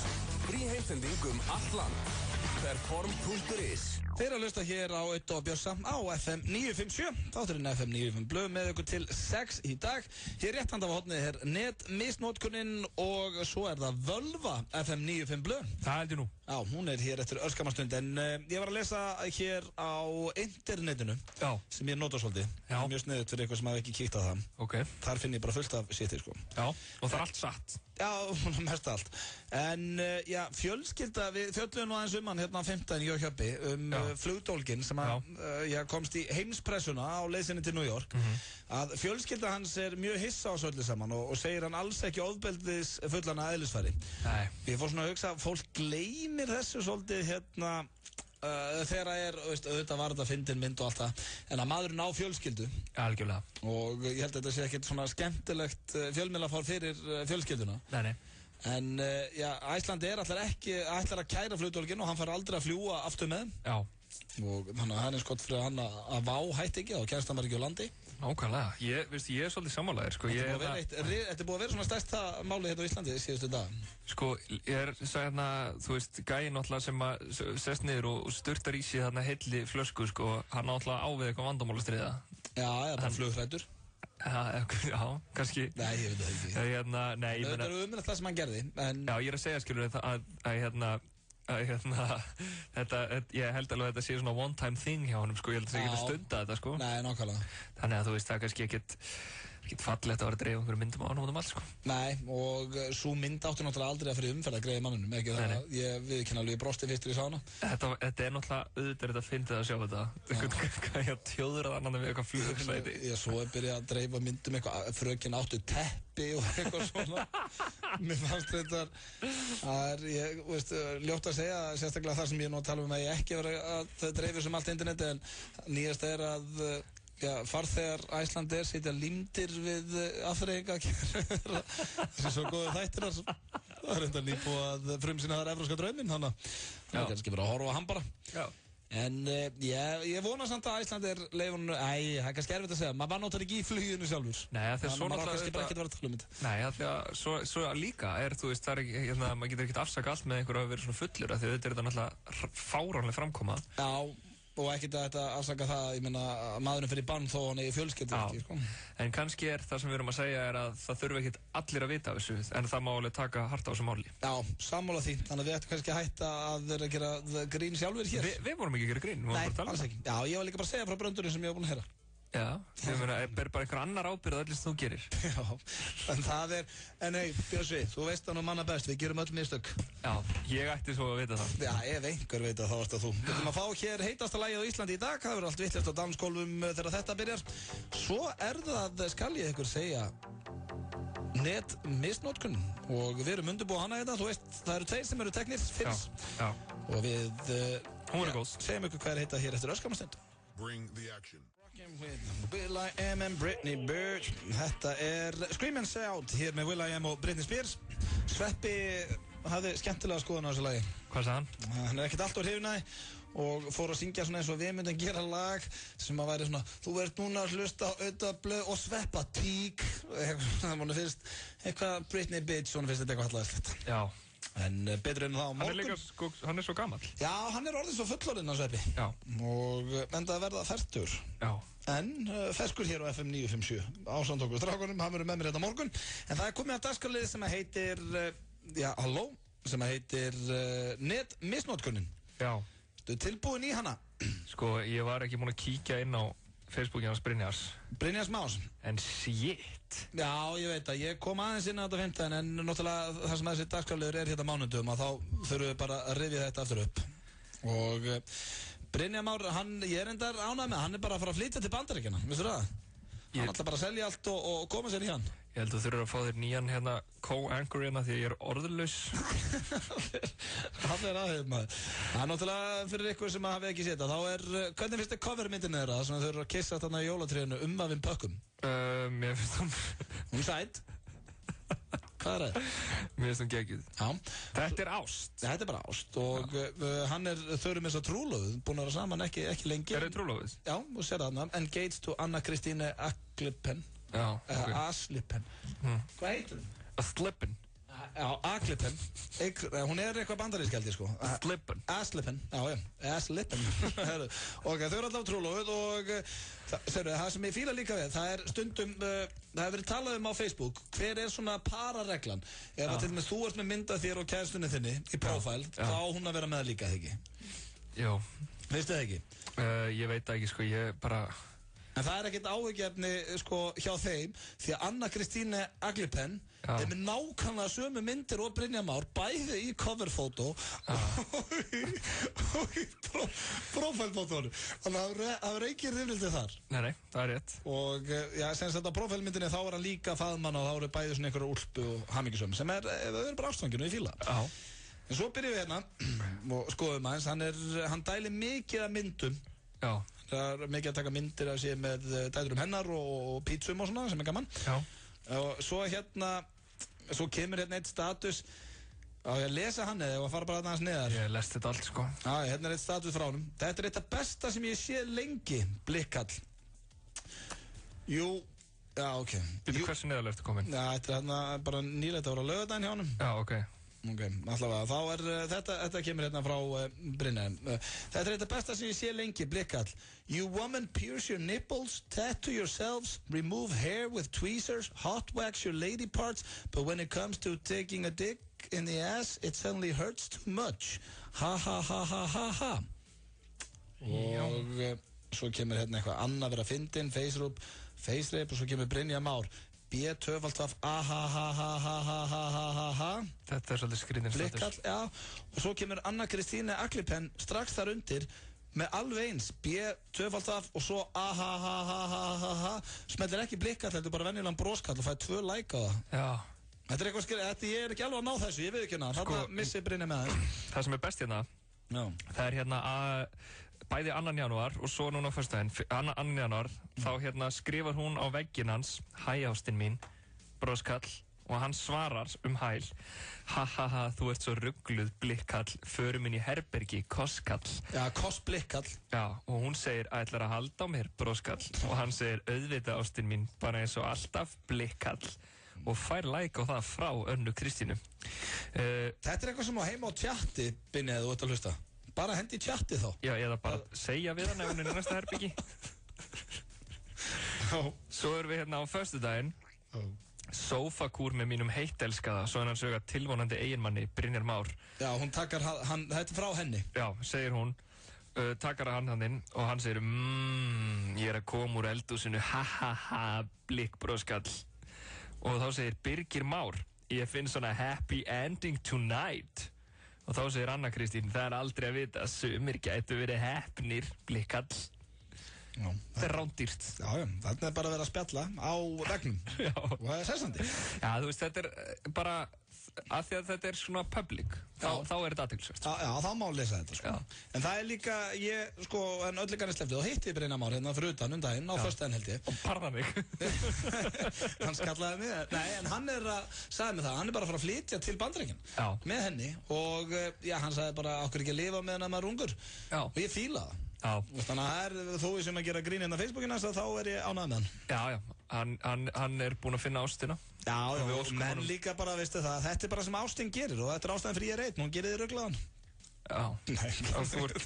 Frí heimsending allt land. Perform.is. Þeir að hlusta hér á Öddu og Bjössa á FM 957. Þátturinn FM 95 blöð með ykkur til 6 í dag. Hér rétt handa á hotnið er netmisnótkunnin og svo er það Völva FM 95 blöð. Það held ég nú. Já, hún er hér eftir örskamastund en ég var að lesa hér á internetinu. Já. Sem ég nota svolítið. Já. Mjög sniðut fyrir eitthvað sem hafi ekki kíkt á það. Ok. Þar finn ég bara fullt af séttir, sko. Já, og það er allt satt. Já, mest allt. En já, fjölskylda, við fjöllum nú aðeins hann hérna 15 í Hjöppi flugdólginn sem komst í heimspressuna á leiðsinni til New York. Að fjölskylda hans er mjög hissa á þessu öllu saman og segir hann alls ekki ofbeldis fullana eðlisfæri. Nei. Ég fór svona að hugsa, fólk gleymir þessu svolítið hérna þegar það er, auðvitað var þetta fyndin mynd og allt það, en að maðurinn á fjölskyldu. Algjörlega. Og ég held að þetta sé ekkert svona skemmtilegt fjölmiðlafár fyrir fjölskylduna. Nei. En já, Æslandi ætlar að kæra flugdólginn og hann fær aldrei að fljúga aftur með. Já. Og þannig að það er eins gott fyrir hann að Vá hætti ekki og kemst hann bara ekki á landi. Nákvæmlega. Ég er svolítið sammálaður, sko. Þetta er búið að vera svona stærsta máli hérna á Íslandi síðustu dag. Sko, ég hérna, þú veist, gæinn náttúrulega sem að sest niður og sturtar í sig þarna heilli flösku, sko, hann náttúrulega á við eitthvað vandamál að stríða. Já, bara flughræddur. Já, kannski. Nei, ég veit það ekki. Nei, ég meina... Það er umrætt það sem hann gerði, en... Já, ég er að segja, skilur, ég held alveg að þetta sé svona one time thing hjá honum, sko, ég held að það sé ekki að stunda þetta, sko. Nei, nákvæmlega. Þannig að þú veist, það er kannski ekkert fallegt að vera að dreifa einhverjum myndum á honum út allt, sko. Nei, og svo mynd átti náttúrulega aldrei að fyrir umferð að greiða mannunum, ekki það að ég viðurkenni alveg, ég brosti fyrstur í sá hana. Þetta er náttúrulega auðvitað að fyndið að sjá þetta. Ég tjóður að annan við eitthvað flugsæti. Svo er byrjað að dreifa myndum eitthvað, fröken áttu teppi og eitthvað svona. Mér fannst þetta, ég veist, ljótt að segja, sérstaklega þar sem ég nú að tala um að ég ekki vera að dreifa sem allt interneti, en nýjast er að farþegar Icelandair sitja límdir við afþreyinga þessi svo góðu þættinar það er enda nýbúið að frumsýna þar evrópska drauminn, þannig að það er kannski verið að horfa á hann bara. Já. En ég vona samt að Icelandair leifunum, það er kannski erfitt að segja, maður var náttúrulega ekki í fluginu sjálfur. Nei, þegar svo náttúrulega kannski bara ekkert vera að tala um þetta. Nei, þegar svo líka þú veist, það er ekki, maður getur ekkert afsaka allt með einhverju að vera svona fullur, því þetta er þetta náttúrulega fáránlega framkoma. Já. Og ekkert að þetta afsaka það, ég meina, maðurinn fyrir bann þó hann eigi fjölskyldu ekki, sko. En kannski er það sem við erum að segja er að það þurfi ekkert allir að vita af þessu, en það má alveg taka hart á þessu máli. Já, sammála því, þannig að við ættum kannski að hætta að vera að gera grín sjálfur hér. Við vorum ekki að gera grín, við vorum bara að tala. Nei, alls ekki. Já, ég var líka bara að segja frá bröndurinn sem ég var búinn að heyra. Já, ég meina, er bara einhver annar ábyrgð allir sem þú gerir. Já, en það er, en hey, Bjössi, þú veist það nú manna best, við gerum öll mistök. Já, ég ætti svo að vita það. Já, ef einhver veit það, þá varst það þú. Við ætlum að fá hér heitasta lagið á Íslandi í dag, það verður allt vittlegt á dansgólfum þegar þetta byrjar. Svo er það, skal ég ykkur segja, netmisnotkun, og við erum undirbúið hana þetta, þú veist, það eru tveir sem eru teknir fyrir. Já. Og við, segjum ykkur hvað er heita hér eftir öskamastund. Bring the action. With will.i.am and Britney Spears. Þetta er Scream and Shout hér með will.i.am og Britney Spears. Sveppi hafði skemmtilega skoðun á þessu lagi. Hvað sagði hann? Hann er ekkert alltaf hrifinn af því og fór að syngja svona eins og við myndum gera lag sem að væri svona, þú ert núna að hlusta á Auðablöð og Sveppa tík. Það finnst eitthvað Britney bitch, svona finnst þetta eitthvað hallæðislegt. Já. En betur en það á morgun. Hann er líka, sko, hann er svo gamall. Já, hann er orðið svo fullorðinn á Sveppi. Já. Og enda að verða fertur. Já. En ferskur hér á FM 957 ásamt okkur strákunum, hann verður með mér þetta morgun. En það er komið að dagskrárlið sem að heitir, halló, sem að heitir netmisnotkunin. Já. Þú er tilbúin í hana? Sko, ég var ekki búinn að kíkja inn á Facebooki hans Brynjars Más. En shit. Já, ég veit að ég kom aðeins inn á þetta 15 en náttúrulega það sem þessi dagskrárliður er hérna mánudum að þá þurfum við bara að rifja þetta aftur upp. Og Brynjar Már, ég er endar ánægð með, hann er bara að fara að flytja til Bandaríkjanna, vissur það? Hann ætla bara að selja allt og koma sér í hann. Ég held að þú þurfur að fá þér nýjan hérna co-anchor hérna því að ég er orðlaus. Hann er aðeins maður. Það er náttúrulega fyrir ykkur sem hafi ekki séð það. Þá er, hvernig finnst þið covermyndin þeirra sem þau eru að kissa þarna í jólatrénu vafinn pökkum? Mér finnst hún... Hún sætt. Hvað er það? Mér finnst hún geggjuð. Já. Þetta er ást. Þetta er bara ást og þau eru með svo trúlóð, búin að vera saman ekki lengi. Er þau trúlóðið? Já, og sér það hann. Engaged to Anna Kristíne Aklipen. Já, ok. Aslipen. Hvað heitir hún? Aslipen. Já, Aklipen. Hún er eitthvað bandarísk held ég sko. Aslipen. Aslipen, já. Aslipen. Ok, þau eru alltaf trúlóð og það sem ég fíla líka við, það er stundum, það hefur verið talað á Facebook, hver er svona parareglan? Ef að til og með þú ert með myndað þér og kærstunni þinni í profile, þá á hún að vera með líka, ekki? Jó. Veistu það ekki? Ég veit það ekki, sko, ég bara... En það er ekkert áhyggjefni sko hjá þeim því að Anna Kristíne Aklipen er með nákvæmlega sömu myndir og Brynjar Már bæði í coverfótó og í profilfótónu. Þannig að það er ekki rifrildi þar. Nei, það er rétt. Og sem sagt á profilmyndinni þá er hann líka faðmann og þá eru bæði svona einhverja úlpu og hamingjusöm sem er bara ástfanginu í fíla. Já. En svo byrjum við hérna og skoðum aðeins, hann dælir mikið af myndum. Já. Það er mikið að taka myndir af sér með dæturum hennar og pítsum og svona sem er gaman. Já. Og svo kemur hérna eitt status á ég að lesa hann eða að fara bara aðeins neðar. Ég lest þetta allt sko. Já, hérna er eitt status frá honum. Þetta er eitt af besta sem ég sé lengi, blikkall. Jú, já, ok. Býtu, hversu neðarlega ertu komin? Já, þetta er hérna bara nýlegt að vera á laugardaginn hjá honum. Já, ok. Ok, allavega, þá þetta kemur hérna frá Brynjar. Þetta er þetta besta sem ég sé lengi, blikkall. You women pierce your nipples, tattoo yourselves, remove hair with tweezers, hot wax your lady parts, but when it comes to taking a dick in the ass, it suddenly hurts too much. Ha ha ha ha ha ha. Og svo kemur hérna eitthvað annað vera fyndin, face rape, og svo kemur Brynjar Már. B-töfaldvaf A-ha-ha-ha-ha-ha-ha-ha-ha. Þetta svolítið skrýtin blikkall, já. Og svo kemur Anna Kristíne Aglipen strax þar undir með alveg eins B-töfaldvaf og svo A-ha-ha-ha-ha-ha-ha. Smellir ekki blikkall, þetta er bara venjulegan broskall og fæði 2 like á það. Já. Þetta er eitthvað skrýtin, ég er ekki alveg að ná þessu, ég veit ekki hérna. Þarna missi Brynjar með það. Það sem er best hérna, það er hérna bæði 2. janúar og svo núna á föstudaginn, 2. janúar, þá hérna skrifar hún á vegginn hans, hæ ástin mín, broskall, og hann svarar hæl, ha ha ha, þú ert svo ruggluð blikkall, förum inn í herbergi, kosskall. Já, kossblikkall. Já, og hún segir, ætlar að halda á mér, broskall, og hann segir, auðvitað ástin mín, bara eins og alltaf blikkall, og fær like á það frá Önnu Kristínu. Þetta er eitthvað sem á heima á tjatti, Binni, eða þú ert að hlusta. Bara hendi í tjatti þá. Já, eða bara segja við hann ef hún er í næsta herbyggi. Svo erum við hérna á föstudaginn. Sófakúr með mínum heittelskaða, svo hann sögða tilvonandi eiginmanni Brynjar Már. Já, hún takkar hann, þetta er frá henni. Já, segir hún. Takkar hann inn og hann segir ég er að koma úr eldhúsinu, ha ha ha, blikkbroskall. Og þá segir Birgir Már, ég finn svona happy ending tonight. Og þá segir Anna Kristín, það er aldrei að vita, sumir gætu verið heppnir, blikkall. Það er rándýrt. Já, þetta er bara að vera að spjalla á vegnum. Já. Og það er sessandi. Já, þú veist, þetta er bara, af því að þetta er svona public, þá er þetta athyglisvert. Já, þá má lesa þetta, sko. Já. En það er líka, en öllu kanni sleppið, og hitti Brynjar Már hérna fyrir utan daginn, á föstudaginn held ég. Og parða mig. Hann skallaði mig, nei, en hann sagði mig það, hann er bara að fara að flytja til Bandaríkjanna. Já. Með henni, og já, hann sagði bara, okkur ekki að lifa með hann að maður ungur. Já. Og ég fíla það. Já. Þannig að þó ég sem að gera grín hérna á Facebookina, þá er ég ánægð með hann. Já, hann er búinn að finna ástina. Já, menn líka bara, veistu það, þetta er bara sem ástin gerir og þetta er ástæðan fyrir ég er einn, hún gerir þið ruglaðan. Já. Nei, þú ert...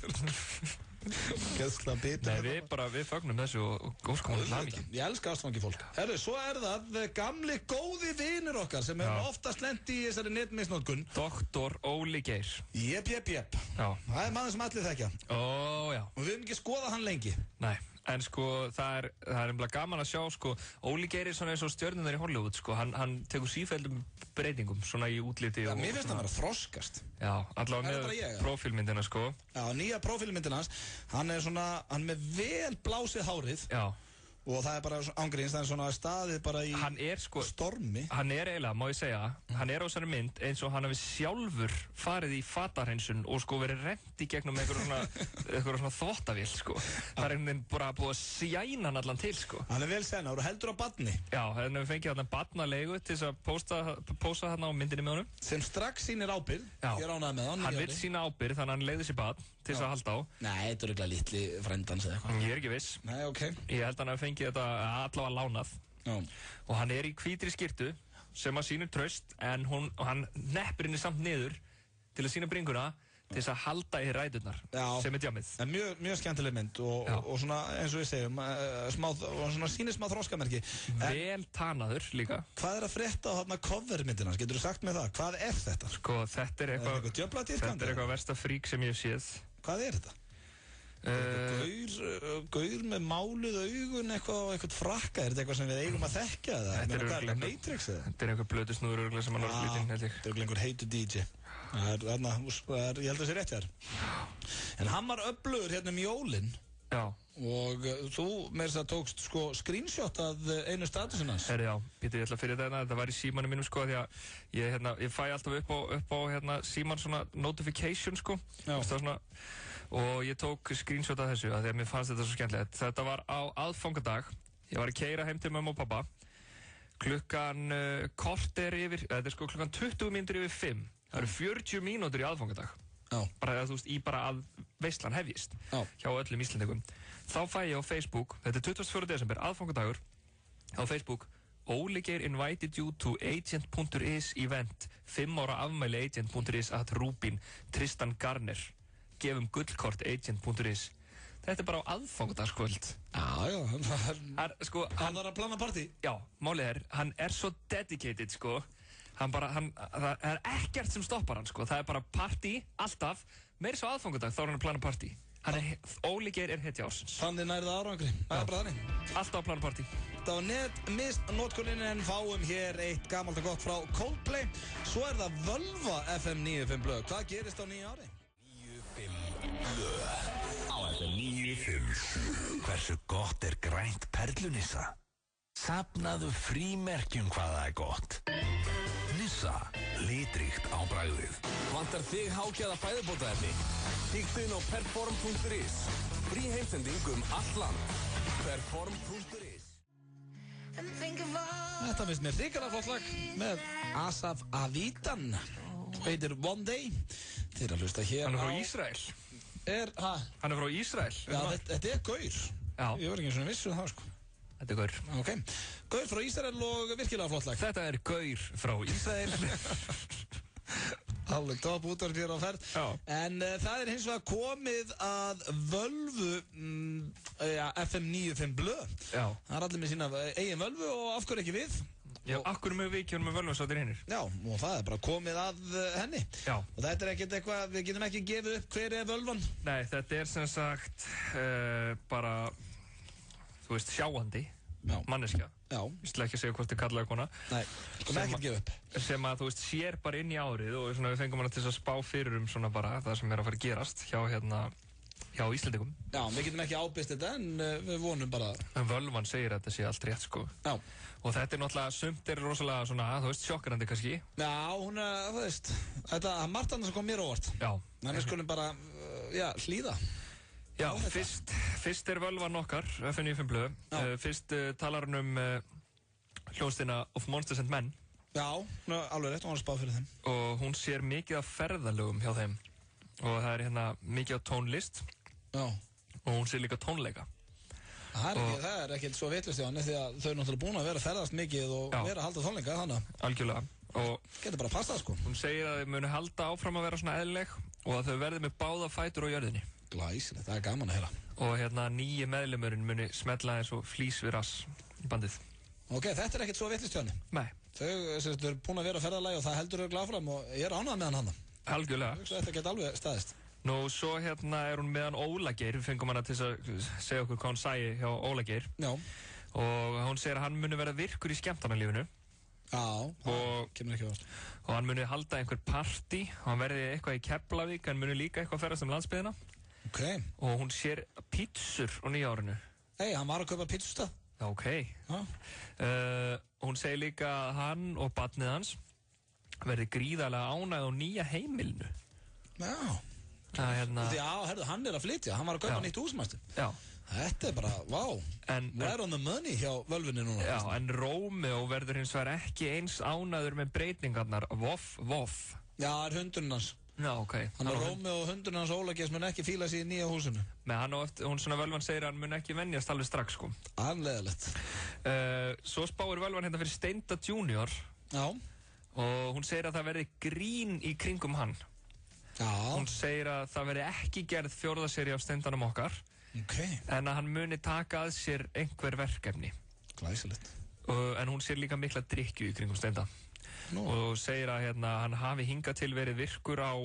Gæðslega bitur. Nei, við fögnum þessu og óskum á þetta mikið. Ég elska ástfangi fólk. Herru, svo er það gamli góði vinur okkar sem hefur oftast lent í þessari netmisnotkun. Doktor Óli Geir. Jep. Já. Það er maður sem allir þekkja. Ó, já. Og við höfum ekki skoðað hann lengi. Nei, en sko, það er einhverja gaman að sjá, sko, Óli Geir er svona eins og stjörnunar í Hollywood, sko, hann tekur sífelldum breytingum, svona í útliti og... Já, mér finnst hann vera þroskast. Já, allavega með prófílmyndina, sko. Já, nýja prófílmyndina hans, hann er með vel blásið hárið. Já. Og það er bara ángríns, það er svona staðið bara í stormi. Hann er eiginlega, má ég segja, hann er á þessari mynd eins og hann hefði sjálfur farið í fatahreinsun og sko verið rennt í gegnum eitthvað svona þvottavél, sko. Það er einhvern veginn bara búið að sjæna hann allan til, sko. Hann er vel sennar og heldur á barni. Já, hann hefur fengið þarna barnalegu til þess að pósta þarna á myndinni með honum. Sem strax sýnir ábyrgð. Ég er ánægður með hann. Hann vill sýna ábyrgð, þannig að hann leiði sér barn til þess að halda á. Nei, þetta er örugglega litli frændans eða eitthvað. Ég er ekki viss. Nei, ok. Ég held hann að fengi þetta allavega lánað. Já. Og hann er í hvítri skyrtu sem að sýnir traust en hann neppir henni samt niður til að sýna bringuna til þess að halda í ræturnar sem er djamið. En mjög skemmtileg mynd og svona eins og við segjum svona sýnir smá þroskamerki. Vel tanaður líka. Hvað er að frétta á þarna covermyndina? Getur þú sagt mér það? Hvað er þetta? Sko þetta er eitthvað versta frík sem ég hef séð. Hvað er þetta? Gaur með máluð augun eitthvað frakka, er þetta eitthvað sem við eigum að þekkja það? Þetta er Matrix eða? Þetta er eitthvað blöðusnúður sem hann var að flytja inn, held ég. Þetta er einhver heitu DJ. Ég held að það sé rétt hér. En hann var öflugur hérna jólinn. Já. Og þú með þess að tókst sko screenshot af einu statusin hans. Herri, já, Pítur, ég ætla að fyrir þetta var í símanum mínum, sko, því að ég fæ alltaf upp á síman svona notification, sko. Já. Svona, og ég tók screenshot af þessu, því að mér fannst þetta svo skemmtilegt. Þetta var á aðfangadag, ég var að keyra heim til mömmu og pappa, klukkan korter yfir, þetta er sko klukkan 20 mínútur yfir 5. Það eru 40 mínútur í aðfangadag. Já. Bara, þú veist, bara að veislan hefjist. Já. Hjá öllum Íslendingum. Þá fæ ég á Facebook, þetta er 24. desember, aðfangadagur, á Facebook: Óli Geir invited you to agent.is event 5 ára afmæli agent.is at Rubin Tristan Garner gefum gullkort agent.is. Þetta bara á aðfangadagskvöld. Já, hann var að plana partí. Já, málið hann svo dedicated, sko. Það er ekkert sem stoppar hann, sko. Það er bara partí, alltaf. Meira svo aðfangadag, þá hann að plana partí. Óli Geir hetja ársins. Þannig nærið árangri. Það er bara þannig. Alltaf að plana partí. Það var notkunin en fáum hér eitt gamalt og gott frá Coldplay. Svo er það Völva FM 95 blöð. Hvað gerist á nýja ári? 95 blöð á FM 95. Hversu gott er grænt perlunissa? Safnaðu frímerkjum hvað það er gott. Nissa, litríkt á bragðið. Vantar þig hágæða fæðubótaefni? Kíktu inn á perform.is. Frí heimsending allt land. Perform.is. Þetta finnst mér hrikalega flott lag með Asaf Avidan. Heitir One Day. Þeir að hlusta hér á... Hann er frá Ísrael. Hann er frá Ísrael. Já, þetta er gaur. Já. Ég var ekki eins og viss um það, sko. Þetta er gaur. Ok. Gaur frá Ísrael og virkilega flott lag. Þetta er gaur frá Ísrael. Alveg topp útvarp hér á ferð. Já. En það er hins vegar komið að Völvu FM 95 blöð. Já. Það er allir með sína eigin Völvu og af hverju ekki við. Já, akkur með vikjum með Völvasáttir hinnir. Já, og það er bara komið að henni. Já. Og þetta er ekkert eitthvað, við getum ekki gefið upp hver er Völvan. Nei, þetta er sem sagt bara, þú veist, sjáandi. Já. Manneskja. Já. Ég ætla ekki að segja hvort þið kallaði kona. Nei, kom ekki að gefa upp. Sem að, þú veist, sér bara inn í árið og svona við fengum hana til að spá fyrir svona bara það sem er að fara að gerast hjá Íslendingum. Já, við getum ekki ábyrst þetta en við vonum bara... En Völvan segir að þetta sé allt rétt, sko. Já. Og þetta er náttúrulega, sumt er rosalega svona, þú veist, sjokkerandi kannski. Já, hún er, þú veist, þetta er margt annað sem kom mér á óvart. Já. Þannig skulum bara, hlýða. Já, fyrst er Völvan okkar, FM 95 blöð. Fyrst talar hann hljónstina Of Monsters and Men. Já, alveg rétt, hún var að spá fyrir þeim. Og hún sér mikið af ferðalögum hjá þeim. Og það er mikið af tónlist. Já. Og hún sér líka tónleika. Það er ekkert svo vitlust hjá henni því að þau eru náttúrulega búin að vera að ferðast mikið og vera að halda tónleika þannig. Algjörlega. Og getur bara að passa, sko. Hún segir að þau muni halda áfram að vera svona eðlileg og að þau verði með báða fætur á jörðinni. Glæsilegt, það er gaman að heyra. Og nýji meðlimurinn muni smetla eins og flís við rass í bandið. Ok, þetta er ekkert svo vitlust hjá henni. Nei. Þau eru búin að vera að ferðalagi og það heldur þau áfram og ég er ánægð með hann. Algjörlega. Þetta geti alveg staðist. Nú, svo er hún með hann Óla Geir, við fengum hana til að segja okkur hvað hún sæi hjá Óla Geir. Já. Og hún segir að hann muni vera virkur í skemmtanalífinu. Já, það kemur ekki ást. Og hann muni halda einhver partí, og hann verði eitthvað í Keflavík, hann muni líka eitthvað ferðast landsbyggðina. Ok. Og hún sér pítsur á nýja árinu. Hann var að kaupa pítsustað. Já, ok. Hún segir líka að hann og barnið hans verði gríðarlega ánægð á nýja heimilinu. Já. Já, hann er að flytja, hann var að kaupa nýtt húsmæstu. Já. Þetta er bara, wow, right on the money hjá Völvunni núna. Já, en Rómeó verður hins vegar ekki eins ánægður með breytingarnar, voff. Já, það er hundurinn hans. Já, ok. Hann er Rómeó og hundurinn hans Óla Geir mun ekki fíla sig í nýja húsinu. Nei, hún svona Völvan segir að hann mun ekki venjast alveg strax, sko. Anleðilegt. Svo spáir Völvan fyrir Steinda Junior. Já. Og hún segir að það verði grín í kringum hann. Já. Hún segir að það verði ekki gerð 4. seríu af Steindanum okkar. Ok. En að hann muni taka að sér einhver verkefni. Glæsilegt. En hún sér líka mikla drykkju í kringum Steinda. Og segir að hann hafi hingað til verið virkur á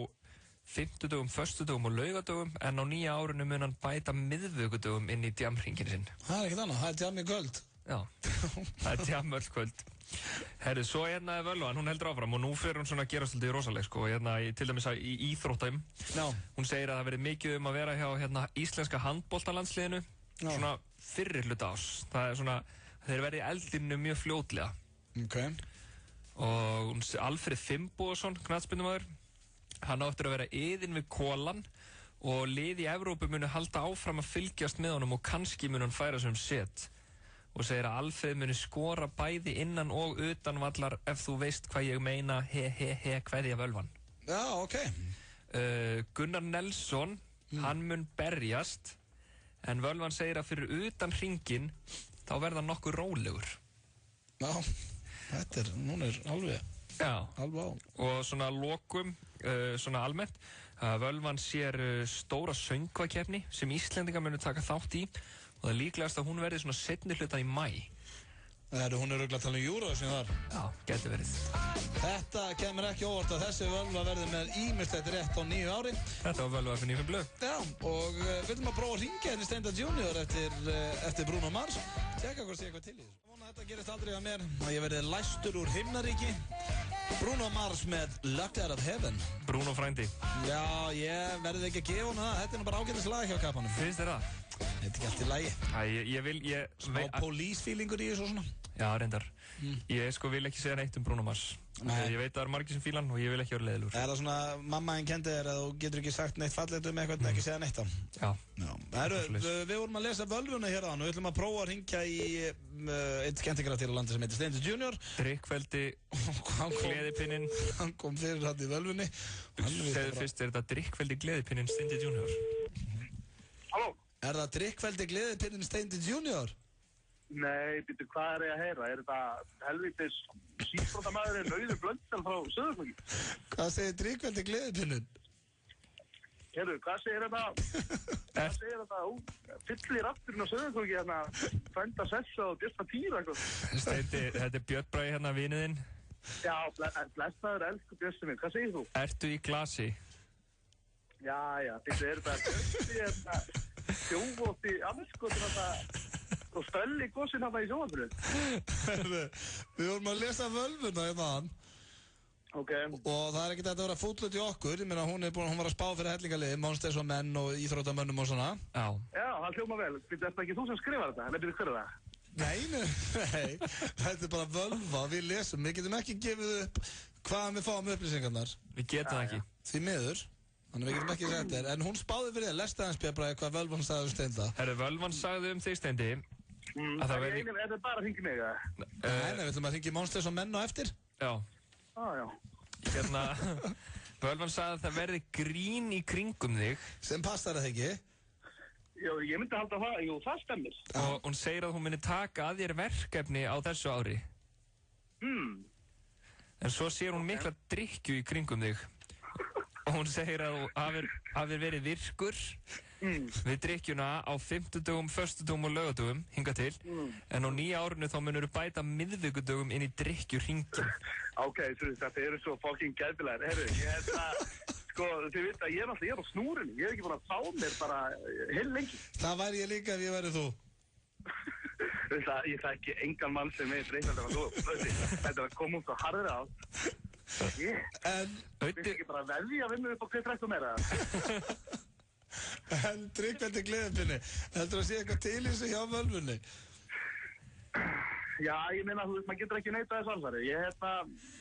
50-dögum, föstudögum og laugadögum, en á nýja árinu mun hann bæta miðvikudögum inn í djamhringin sinn. Það er ekkert annað, það er djam í kvöld. Já, það er djam öll kvöld. Herru, svo er Völvan, hún heldur áfram og nú fyrir hún svona að gera svolítið rosaleg, sko, til dæmis í íþróttum. Já. Hún segir að það verið mikið að vera hjá íslenska handboltalandsliðinu, svona fyrri hluta ás. Það er svona, þeir verið í eldinu mjög fljótlega. Ok. Og Alfreð Finnbogason, knattspyrnumaður, hann áttur að vera iðinn við kolan og lið í Evrópu muni halda áfram að fylgjast með honum og kannski muni hann færa sig set. Og segir að Alfreð muni skora bæði innan og utan vallar ef þú veist hvað ég meina, kveðja Völvan. Já, ok. Gunnar Nelson, hann mun berjast, en Völvan segir að fyrir utan hringinn þá verða nokkuð rólegur. Já, hún alveg á. Og svona lokum, svona almennt, Völvan sér stóra söngvakeppni sem Íslendingar munu taka þátt í og það er líklegast að hún verði svona seinni hluta í maí. Hún örugglega að tala um Eurovision þar. Já, gæti verið. Þetta kemur ekki óvart að þessi Völva verði með ýmislegt rétt á nýju ári. Þetta var Völva fyrir 95 blöð. Já, og við viljum að prófa að hringja henni Steinda Junior eftir Bruno Mars. Tjekka hvort sé eitthvað til í þessu. Ég vona að þetta gerist aldrei að mér, að ég verði læstur úr himnaríki. Bruno Mars með Locked Out of Heaven. Bruno frændi. Já, ég verði ekki að gefa hún það. Þetta bara ágætis lag hjá kappanum. Finnst þér það? Þetta ekki allt í lagi. Smá police-feelingur í þessu og svona. Já, reyndar. Ég vil ekki segja neitt um Bruno Mars. Ég veit að það eru margir sem fíla hann og ég vil ekki vera leiðilegur. Er það svona, mamma henn kendi þér að þú getur ekki sagt neitt fallegt um eitthvað en ekki segja neitt á? Já. Við vorum að lesa Völvuna hér á hann og við ætlum að prófa að hringja í eitt skemmtikraftýr á landi sem heitir Steindi Junior. Drikkveldi, gleðipinnin. Hann kom fyrir hann í Völvunni. Segðu fyrst, er þetta drikkveldi gleðipinnin Steindi Junior? Halló? Er það drikkveldi gleðipinnin Steindi Junior? Nei, býttu, hvað ég að heyra? Er þetta helvítis síðbrótamæðurinn Auður Blöndal frá Suðurflóki? Hvað segir drikkveldi gleðipinnun? Heyrðu, hvað segir þetta? Fyllir afturinn á Suðurflóki hérna, frænda Sessa og Björn Týra eitthvað. Steindi, þetta er Björn Bragi hérna, viniðinn. Já, blessaður, elsku Björnsi minn, hvað segir þú? Ertu í glasi? Já, býttu, er þetta Björnsi hérna, sjóvótt í anskotin þetta og stölli gósinn hann í sjónvarpinu. Við vorum að lesa Völvuna hérna hann. Ok. Og það er ekkert að vera fúllut í okkur. Ég meina, hún var að spá fyrir hellingalið, Monsters og menn og íþróttamönnum og svona. Já, það hljóma vel. Býttu, er þetta ekki þú sem skrifar þetta? Nei, hver er það? Nei, þetta er bara Völva, við lesum. Við getum ekki gefið upp hvaðan við fáum upplýsingarnar. Við getum það ekki. Því miður. Þannig við getum ekki sagt þér. En hún spáði fyrir þér, lesta hans Björn hvað Völvan sagði um Steinda. Völvan sagði um þig, Steindi. Er þetta bara að hringja mig eða? Nei, við ætlum að hringja Monsters og menn á eftir. Já. Já. Hérna, Völvan sagði að það verði grín í kringum þig. Sem passar það ekki. Já, ég myndi halda það, jú, það stemmir. Og hún segir að hún myndi taka að þér verkefni á þessu ári. En svo sér hún mikla drykkju í kringum þig. Og hún segir að þú hafir verið virkur við drykkjuna á 50-dögum, föstudögum og laugardögum hingað til. En á nýja árinu þá munur þú bæta miðvikudögum inn í drykkjuhringinn. Ok, þetta eru svo fucking gæðbilegar. Heyrðu, ég held að, sko, þið veit að ég er á snúrinu. Ég hef ekki búin að fá mér bara heil lengi. Það væri ég líka ef ég væri þú. Ég þekki engan mann sem er dreykjandi af þú. Þetta er að koma svo harðir á. En Við ekki bara veðja að vinna upp á hver trekk og meira. En drikkveldi gleðipinni, heldur að sé eitthvað til í þessu hjá Völvunni? Já, ég meina, maður getur ekki neitað þessu alveg.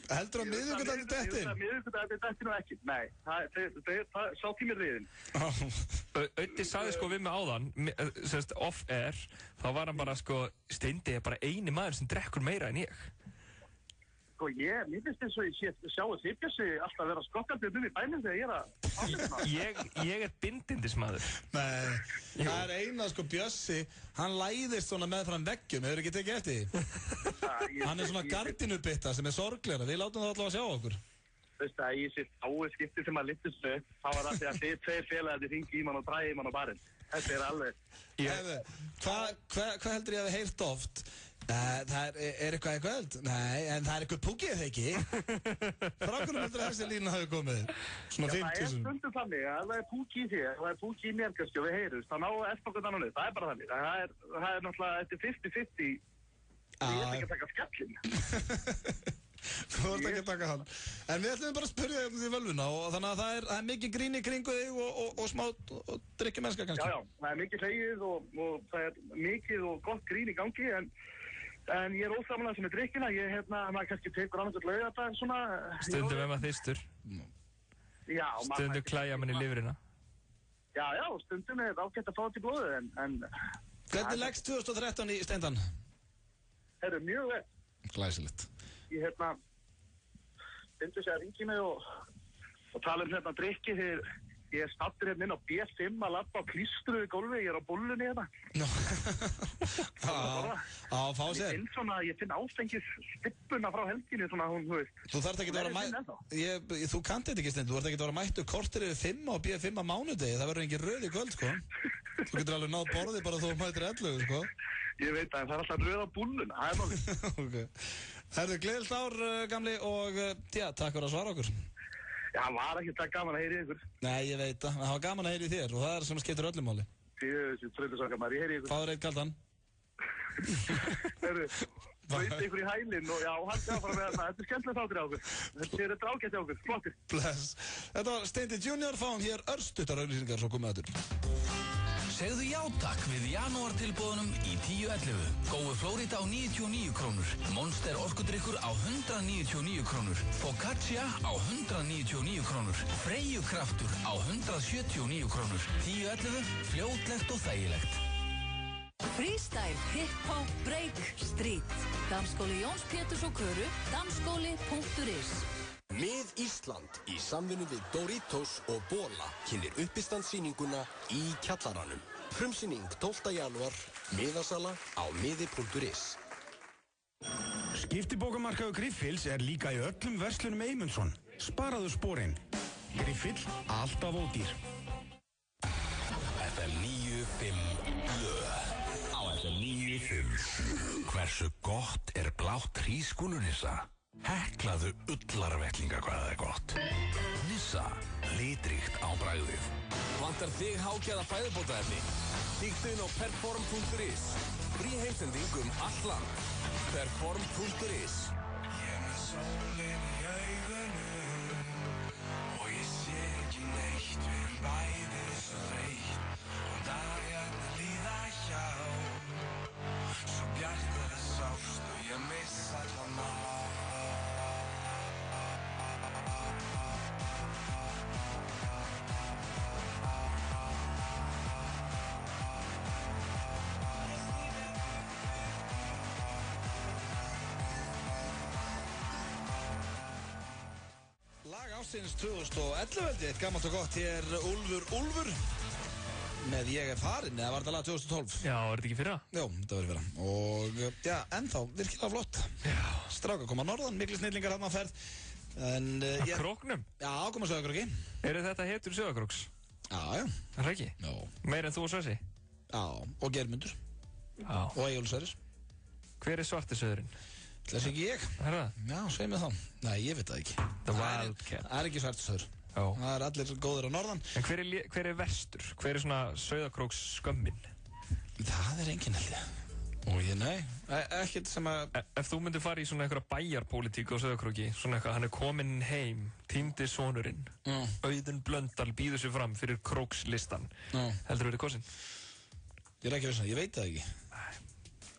Heldur að miðvikudag er dettin? Miðvikudag er dettin og ekki. Nei, það sá tímir liðin. Öddi sagði sko við mig áðan, off-air, þá var hann bara sko, Steindi er bara eini maður sem drekkur meira en ég. Sko, mér finnst eins og ég sjáu þið Bjössi alltaf vera skokkandi í bænum þegar ég er að áleikna. Ég er bindindismadur. Nei, það er eina sko Bjössi, hann læðist svona meðfram veggjum, hefur ekki tekið eftir því? Hann er svona gardinubitta sem er sorgleira, við látum það alltaf að sjá okkur. Þú veist að í sér áið skipti sem að lyftist upp, þá var það því að þið tveir félagarnir hringi í mann og drægi í mann á barinn. Þetta er alveg. Hvað heldur ég að við heyrt oft? Það er eitthvað í kvöld? Nei, en það er eitthvað púkið þegar ekki. Frá hvernig heldur þessi lína hafi komið? Svona 50.000. Það er stundum þannig að það er púkið í þér, það er púkið í mér kannski og við heyrust. Það ná eftir okkur annan niður, það er bara þannig. Það er náttúrulega eftir 50-50. Ég er ekki að taka skellin. Þú ert ekki að taka hann. En við ætlum bara að spyrja þig um því Völvuna og þannig að það er mikið grín í kringu þig og smá drikkjumennska kannski. Já, það er mikið hlegið og það er mikið og gott grín í gangi en ég er ósamlega sem er drikkina. Maður kannski tekur annars að lauga þetta svona. Stundum maður þyrstur. Já. Stundum klæja mann í lifrina. Já, stundum er ágætt að fá þetta í blóðu en... Hvernig leggst 2013 í Steindan? Það er mjög vel. Glæsilegt. Ég myndi sér að ringi mig og tala um drikki þegar Ég er stattur hérna inn á B5 að labba á klístruðu gólfi, ég er á bollunni hérna. Fá sér. Ég finn áfengis stippuna frá helginni, svona hún, þú veist. Þú þarft ekki að vera þú kannt þetta ekki stund, þú þarft ekki að vera mættu kortir yfir 5 á B5 á mánudegi, það verður engin röð í kvöld, sko. Þú getur alveg náð borðið bara þú mætir 11, sko. Ég veit að það er alltaf röð á búlluna, það er málið. Okay. Herðu, gleðilt ár, gamli, og takk fyrir að svara okkur. Já, það var ekki það gaman að heyri ykkur. Nei, ég veit það var gaman að heyri þér og það er sem skiptir öllum máli. Þessi tröðlisakar, ég heyri ykkur. Fáður eitt kaldan. Herðu, veit ykkur í hælinn og já, hann sé áfram með þarna. Þetta er skemmtilegt þáttur á okkur. Þetta er ágætt á okkur, flottir. Bless. Þetta var Steindi Junior, fáum hér örstuttar auglýsingar svo komið aður. Segðu já takk við janúartilboðunum í 10.11. Gói Flórida á 99 krónur. Monster orkudrykkur á 199 krónur. Focaccia á 199 krónur. Freyju kraftur á 179 krónur. 10.11. Fljótlegt og þægilegt. Freestyle, hip-hop, break, street. Dansskóli Jóns Péturs og Köru, dansskóli.is. Mið Ísland í samvinnu við Doritos og Bola kynnir uppistandsýninguna í kjallaranum. Frumsýning 12. janúar, miðasala á miði.is. Skiptibókamarkaður Griffils er líka í öllum verslunum Eymundsson. Sparaðu sporin. Griffill, alltaf ódýr. FM 95 blöð. Á FM 95. Hversu gott er blátt hrísgrjónunissa? Heklaðu ullarvettlinga hvað það er gott. Nissa, litríkt á bragðið. Vantar þig hágæða fæðubótaefni? Kíktu inn á perform.is. Frí heimsending all land. Perform.is. Ég með sólinn í augunum og ég sé ekki neitt, við erum bæði svo þreytt og dagarnir líða hjá. Svo bjartar það sást og ég missa allan á. Lag ársins 2011, eitt gammalt og gott, hér Úlfur með Ég er farinn, eða var þetta lag 2012? Já, var þetta ekki fyrra? Jó, þetta var fyrra og já, ennþá, virkilega flott. Já. Stráka koma norðan, miklu snillingar hann á ferð. Að króknum? Já, koma Sauðárkróki. Eru þetta heitur Sauðárkróks? Já. Er það ekki? Já. Meir en þú og Svessi? Já, og Geirmundur. Já. Og Eyjólfur Sverris. Hver er Svartisauðurinn? Það sé ekki ég. Er það? Já, segð mér þá. Nei, ég veit það ekki. The Wildcat. Það er ekki Svartisauður. Já. Það er allir góðir á norðan. En hver er verstur? Hver er svona Sauðárkróks skömmin? Það er enginn held ég. Og ekkert sem að... Ef þú myndir fara í svona einhverja bæjarpólitík á Sauðárkróki, svona eitthvað, hann er kominn heim, týndi sonurinn, Auðun Blöndal býður sér fram fyrir krókslistan. Heldur þú verið kosinn? Ég er ekki vissan, ég veit það ekki.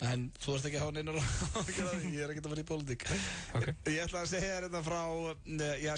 En þú ert ekki að hafa neinar ég er ekkert að fara í pólitík. Okay. Ég ætla að segja hérna frá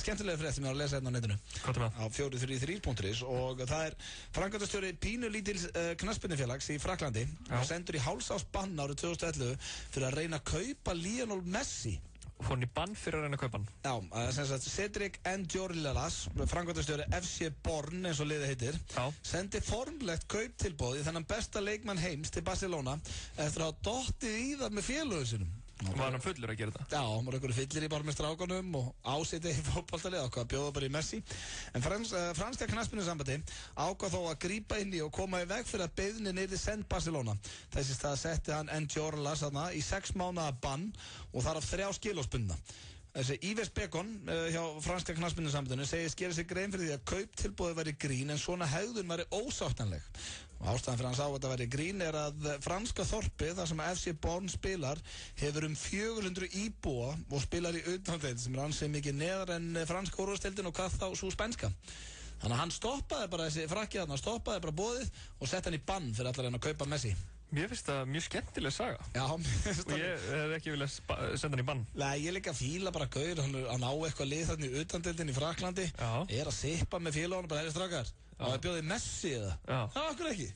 skemmtilega frétt sem ég var að lesa hérna á netinu á 433.is og það er framkvæmdastjóri pínulítils knattspyrnufélags í Frakklandi og sendur í hálfsársbann árið 2011 fyrir að reyna að kaupa Lionel Messi. Fór hann í bann fyrir að reyna að kaupa hann? Já, sem sagt Cedric Endjorlilas, framkvæmdastjóri FC Born eins og liðið heitir, sendi formlegt kauptilboð í þennan besta leikmann heims til Barcelona eftir að hafa dottið í það með félögum sinum. Var hann fullur að gera þetta? Já, hann var einhverju fyllir í bara með strákunum og áseti í fótboltalið ákvað að bjóða bara í Messi. En franska knattspyrnusambandi ákvað þó að grípa inn í og koma í veg fyrir að beiðnin yrði send Barcelona. Þessi stað setti hann Endjorlas í 6 mánaða bann og þar af 3 skilorðsbundna. Þessi Yves Becon hjá franska knattspyrnusambandinu segir skera sig grein fyrir því að kauptilboðið væri grín en svona hegðun væri ósáttanleg. Og ástæðan fyrir hans á að þetta væri grín er að franska þorpið, þar sem FC Born spilar, hefur 400 íbúa og spilar í utanveld sem er ansið mikið neðar en franska úrvalsdeildin og hvað þá svo spænska. Þannig að hann stoppaði bara þessi frakki þarna, stoppaði bara boðið og sett hann í bann fyrir allar en að kaupa Messi. Mér finnst það mjög skemmtileg saga. Já, og ég hef ekki viljað senda hann í bann. Nei, ég líka fíla bara gaur, hann á eitthvað lið þarna í utandeildin í Frakklandi, er að sippa með félagunum, bara hefði strákar, og það bjóði Messi eða? Já, okkur ekki.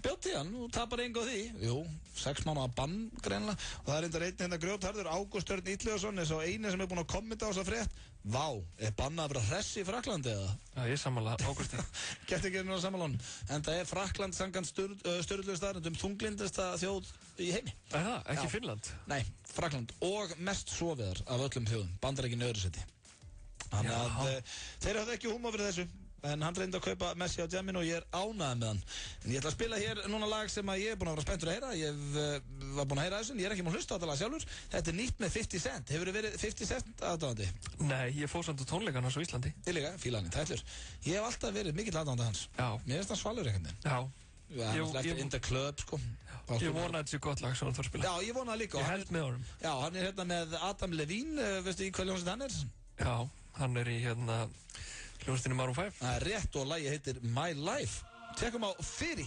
Bjóti hann og tapar engu á því. Jú, 6 mánaða bann greinilega. Og það reyndar einn hérna grjótharður, Ágúst Örn Illugason, er sá eini sem er búinn að kommenta á þessa frétt. Vá, er bannað að vera hress í Frakklandi eða? Já, ég sammála Ágústi. Gæti ekki verið sammála honum. En það er Frakkland samkvæmt Sturlu staðreyndum þunglindasta þjóð í heimi. Er það? Ekki Finnland? Nei, Frakkland. Og mest sofiðar af öllum þjóðum. Bandaríkin í öðru seti. Þannig að þeir hafði ekki húmor fyrir þessu. En hann reyndi að kaupa Messi á jamminu og ég er ánægð með hann. En ég ætla að spila hér núna lag sem að ég er búinn að vera spenntur að heyra. Ég var búinn að heyra þessu en ég er ekki búinn að hlusta á þetta lag sjálfur. Þetta er nýtt með 50 Cent. Hefur þið verið 50 Cent aðdáðandi? Nei, ég fór samt á tónleikan hans á Íslandi. Ég líka, fíla hann í tætlur. Ég hef alltaf verið mikill aðdáðandi hans. Já. Mér finnst hann svalur einhvern veginn. Já. Eftir In The Club, sko. Ég vona að þetta sé gott lag sem hann þarf að spila. Já, ég vona það líka. Ég held með honum. Já, hann er hérna með Adam Levine, veistu í hvað hljómsveit hann er? Já, hann er í hérna hljómsveitinni Maroon 5. Það er rétt og lagið heitir My Life. Tekum á Fyri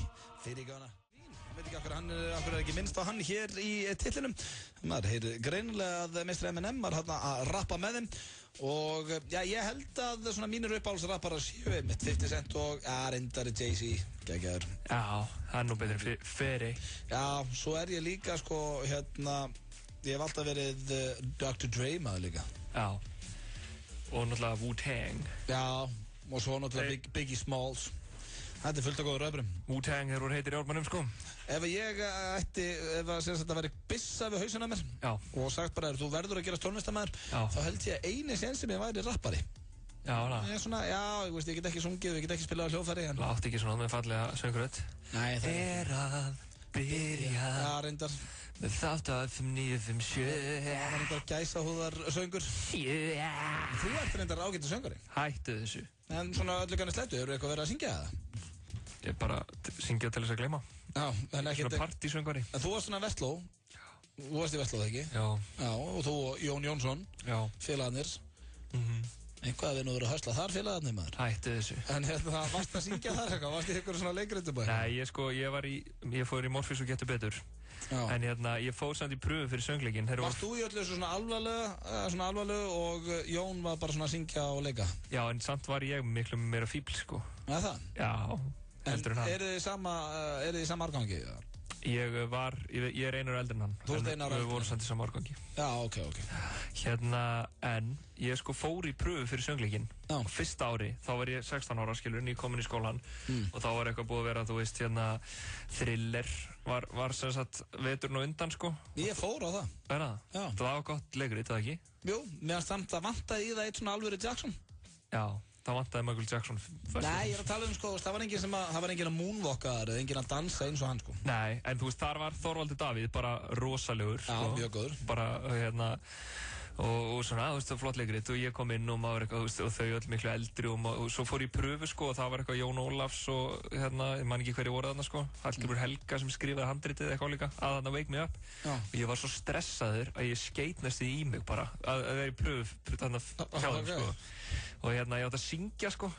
gana. Ég veit ekki af hverju er ekki minnst á hann hér í titlinum. Maður heyrir greinilega að Mr. M&M var hérna að rappa með þeim. Og já, ég held að svona mínir uppáhaldsrapparar séu mitt 50 Cent og reyndari Jay-Z, geggjaður. Já, það er nú betri Fyri. Já, svo er ég líka sko hérna, ég hef alltaf verið Dr. Dre maður líka. Já. Og náttúrulega Wu-Tang. Já, og svo náttúrulega Biggie Smalls. Þetta er fullt af góður röprum. Wu-Tang er úr heitir jármannum sko. Ef ég ætti, ef að þetta væri byssa við hausinn á mér og sagt bara þú verður að gera tónlistarmaður, þá held ég að eini sen sem ég væri rappari. Já, það. Ég er svona, já, ég get ekki sungið, ég get ekki spilað á hljóðfæri. Látt ekki svona með fallega söngurödd. Nei, það er að byrja. Já, reyndar. Með þátt á FM 957. Það var reyndar gæsahúðar söngur. Þú ert reyndar ágættur söngari. Hættu þessu. En svona öllu kanni slettu, hefur eitthvað verið að syngja það? Ég bara syngja til þess að gleyma. Já, en ekki... Svona partysöngari. En þú varst svona Vestló. Þú varst í Vestló, það ekki? Já. Já, og þú og Jón Jónsson. Já. Félagarnir. Einhvað við nú verið að hösla þar félagarnir, maður. Hættu þessu. En hérna, varst að syngja þar eitthvað? Varst í eitthvað svona leikritubæð? Nei, ég fór í Morfís og Getur betur. Já. En hérna, ég fór samt í pröfu fyrir söngleikin. Varst þú í öllu þessu svona alvarlegu og Jón var bara svona að syngja og leika? Já, en samt var ég miklu meira fíbl, sko. Er það? Já, heldur en hann. En eru þið í sama árgangi? Ég er einur eldri en hann. Þú ert einur eldri en hann? Við vorum samt í sama árgangi. Já, ok. Hérna, en ég sko fór í pröfu fyrir söngleikin. Já. Og fyrsta ári, þá var ég 16 ára, skilur, nýkomin í skólan. Og þá var eitthvað búið að vera, þú veist, hérna, Thriller var sem sagt veturinn og undan, sko. Ég fór á það. Er það? Já. Það var gott leikrit, eða ekki? Jú, meðan samt að vantaði í það eitt svona alvöru Jackson. Já. Það vantaði Michael Jackson. Nei, ég er að tala sko, það var enginn að moonwalka þar eða enginn að dansa eins og hann, sko. Nei, en þú veist, þar var Þorvaldur Davíð bara rosalegur, sko. Já, mjög góður. Bara, hérna, og svona, þú veist, það var flott leikrit og ég kom inn og maður eitthvað, þú veist, og þau öll miklu eldri og svo fór ég í pröfu, sko, og það var eitthvað Jón Ólafs og, hérna, ég man ekki hverju voru þarna, sko, Hallgrímur Helga sem skrifaði handritið eitthvað líka, að þarna Wake Me Up. Já. Og ég var svo stressaður að ég skeit næstu í mig bara, að vera í pröfu þarna hjá þeim, sko. Og hérna, ég átti að syngja, sko,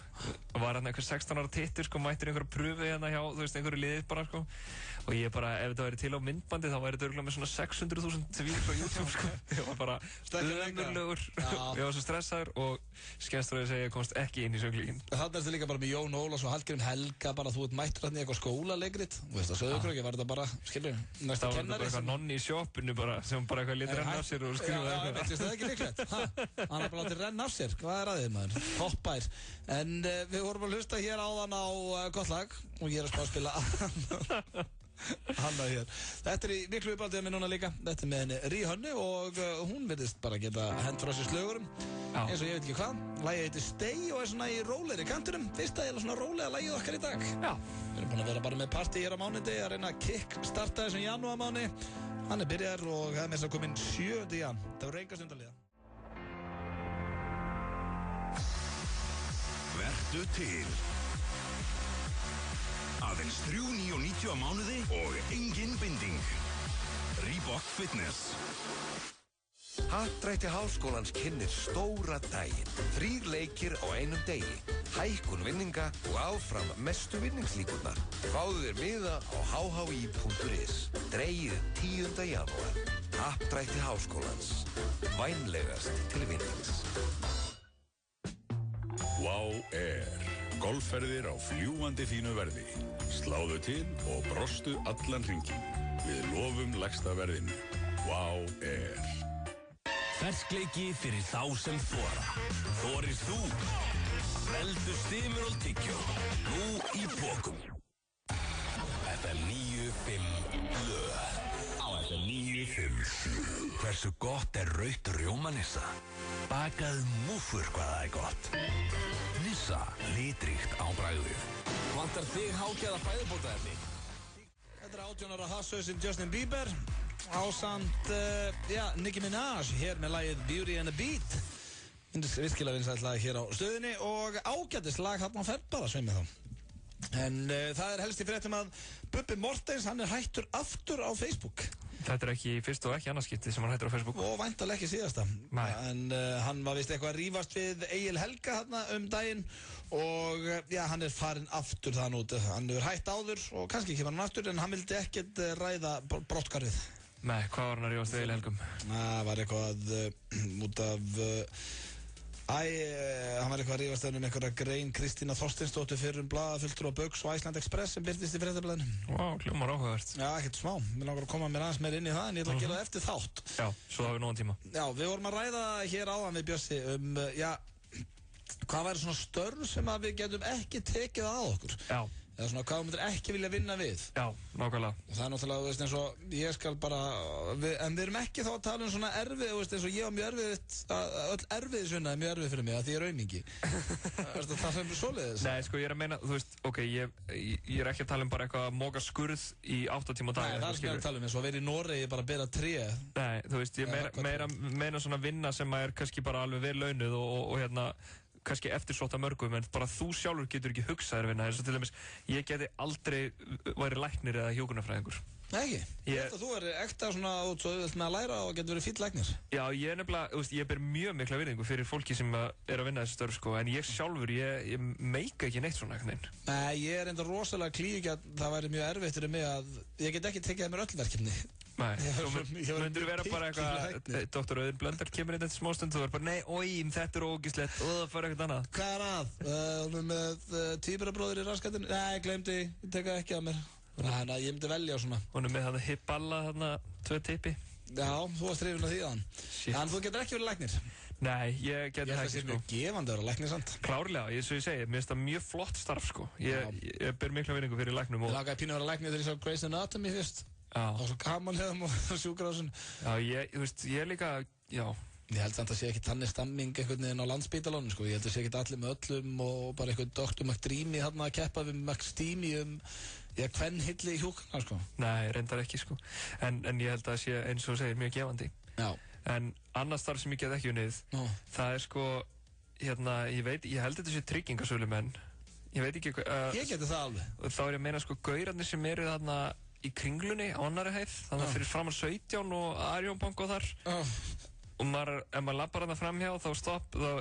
og var hérna einhver 16 ára tittur, sko, mættur einhverja pröfu hérna hjá, þú veist, einhverju liðið bara, sko. Og ég bara, ef þetta væri til á myndbandi, þá væri þetta örugglega með svona 600.000 views á YouTube, sko. Ég var bara ömurlegur, ég var svo stressaður og skemmst frá því að segja, ég komst ekki inn í söngleikin. Þarna ertu líka bara með Jón Ólafs og Hallgrímur Helga, bara þú ert mættur hérna í eitthvað skólaleikrit. Þú veist, á Sauðárkróki var þetta bara, skilur, næsta kennari. Það var bara eitthvað nonni í sjoppinu bara, sem bara eitthvað lét renna af sér og skrifaði eitthvað. Já, það er ekki líklegt. Hann er bara látið renna af sér, hvað er að þið, maður? Toppær. En við vorum að hlusta hér áðan á gott lag og ég er að spá að spila Hanna hér. Þetta er í miklu uppáldið með núna líka. Þetta er með henni Ríhönnu og hún virðist bara geta hent frá sér slögurum eins og ég veit ekki hvað. Lagið heitir Stay og er svona í rólegri kantinum. Fyrsta er svona rólega lagið okkar í dag. Já. Við erum búin að vera bara með partí hér á mánuði að reyna að kick-starta þessum janúarmáni. Hann er byrjar og það er með þess að koma inn 7. jan. Það voru enga stund að líða. Vertu til. Aðeins 3,99 á mánuði og engin binding. Reebok Fitness. Happdrætti Háskólans kynnir stóra daginn. 3 leikir á einum degi. Hækkun vinninga og áfram mestu vinningslíkurnar. Fáðu þér miða á hhi.is. Dregið 10. janúar. Happdrætti Háskólans. Vænlegast til vinnings. Wow Air. Golfferðir á fljúgandi fínu verði. Sláðu til og brostu allan hringinn. Við lofum lægsta verðinu. Wow Air. Ferskleiki fyrir þá sem þora. Þorir þú? Veldu Stimul og tyggjó. Nú í pokum. FM 95 blöð. Á FM 95. Hversu gott er rautt rjómanissa? Bakað múffur hvað það er gott. Nissa, litríkt á bragðið. Vantar þig hágæða fæðubótaefni? Þetta er 18 ára hasshausinn Justin Bieber ásamt, Nicki Minaj hér með lagið Beauty and the Beat. Virkilega vinsælt lag hér á stöðinni og ágætis lag hann fer bara sveimið þá. En það er helst í fréttum að Bubbi Mortens, hann er hættur aftur á Facebook. Þetta er ekki fyrst og ekki annarskipti sem hann hættur á Facebook. Og væntanlega ekki síðasta. Nei. En hann var vist eitthvað að rífast við Egil Helga þarna daginn og hann er farinn aftur þann út. Hann hefur hætt áður og kannski kemur hann aftur en hann vildi ekkert ræða brotthvarfið. Nei, hvað var hann að rífast við Egil Helgum? Það var eitthvað út af... hann var eitthvað að rífast einhverja grein Kristína Þorsteinsdóttir fyrir blaðafulltrúa Baugs og Iceland Express sem birtist í fréttablaðinu. Vá, hljómar áhugavert. Já, ekkert smá. Mér langar að koma mér aðeins meir inn í það en ég ætla að gera það eftir þátt. Já, svo hafum við nógan tíma. Já, við vorum að ræða hér áðan við Bjössi hvað væri svona störf sem að við getum ekki tekið að okkur. Já. Eða svona hvað við myndir ekki vilja vinna við. Já, nákvæmlega. Og það er náttúrulega, þú veist, eins og ég skal bara, en við erum ekki þá að tala svona erfið, þú veist, eins og ég á mjög erfið, öll erfiðisvinna er mjög erfið fyrir mig að því ég er aumingi. Það sem er svoleiðis. Nei, sko, ég er að meina, þú veist, ok, ég er ekki að tala bara eitthvað að móka skurð í 8 tíma á dag. Nei, það er sem ég er að tala eins og að vera í Noregi bara að bera tré. Nei, þú veist, ég meina svona vinna sem er kannski bara alveg vel launuð og kannski eftirsótt af mörgum, en bara þú sjálfur getur ekki hugsaðir vinna, eins og til dæmis ég geti aldrei væri læknir eða hjúkrunarfræðingur. Nei ekki? Ég held að þú er ekta svona út svo auðvelt með að læra og getur verið fínn læknir. Já, ég er nefnilega, þú veist, ég ber mjög mikla virðingu fyrir fólki sem er að vinna þessi störf, sko, en ég sjálfur, ég meika ekki neitt svona eitthvað. Nei, ég er enda rosalega klík að það væri mjög erfitt fyrir mig að ég get ekki tekið að mér öll verkefni. Nei, þú myndir vera bara eitthvað, Dr. Auðun Blöndal kemur inn eftir smástund og þú er bara, nei, þetta er ógíslegt, og það fara eitthvað annað. Hvað er að? Með tvíburabróður í raskatinn? Nei, gleymdi, ég tek það ekki að mér. Þannig að ég myndi velja svona. Hún er með þarna hippalla, þarna 2 tippi. Já, þú varst hrifin af því þann. En þú getur ekki verið læknir? Nei, ég geti það ekki, sko. Ég held að það sé mjög gefandi að vera læknir, sant? Klárlega, eins og ég segi, mér finnst það mjög flott starf, sko. Ég ber mikla virðingu fyrir læknum. Ég lagaði pínu að vera læknir þegar ég sá Grey's Anatomy fyrst. Og svo gaman hefðum og sjúkrahúsin. Já, þú veist, ég líka, já. Ég held samt að sé ekki þannig stamming einhvern veginn á Landspítalanum, sko. Ég held að sé ekki allir með öllum og bara einhvern Dr. McDreamy þarna að keppa við McSteamy hvernhilli í hjúkrana, sko. Nei, reyndar ekki, sko. En ég held að sé, eins og þú segir, mjög gefandi. Já. En annars starf sem ég get ekki unnið, það er sko, ég held þetta sé tryggingasölumenn. Ég veit ekki hvað... Ég geti það alveg. Þá er ég að meina, sko, gaurarnir sem eru þarna í Kringlunni á annarri hæð, þannig að fyrir framan 17 og Arion Bank og þar. Og ef maður lappar þarna framhjá þá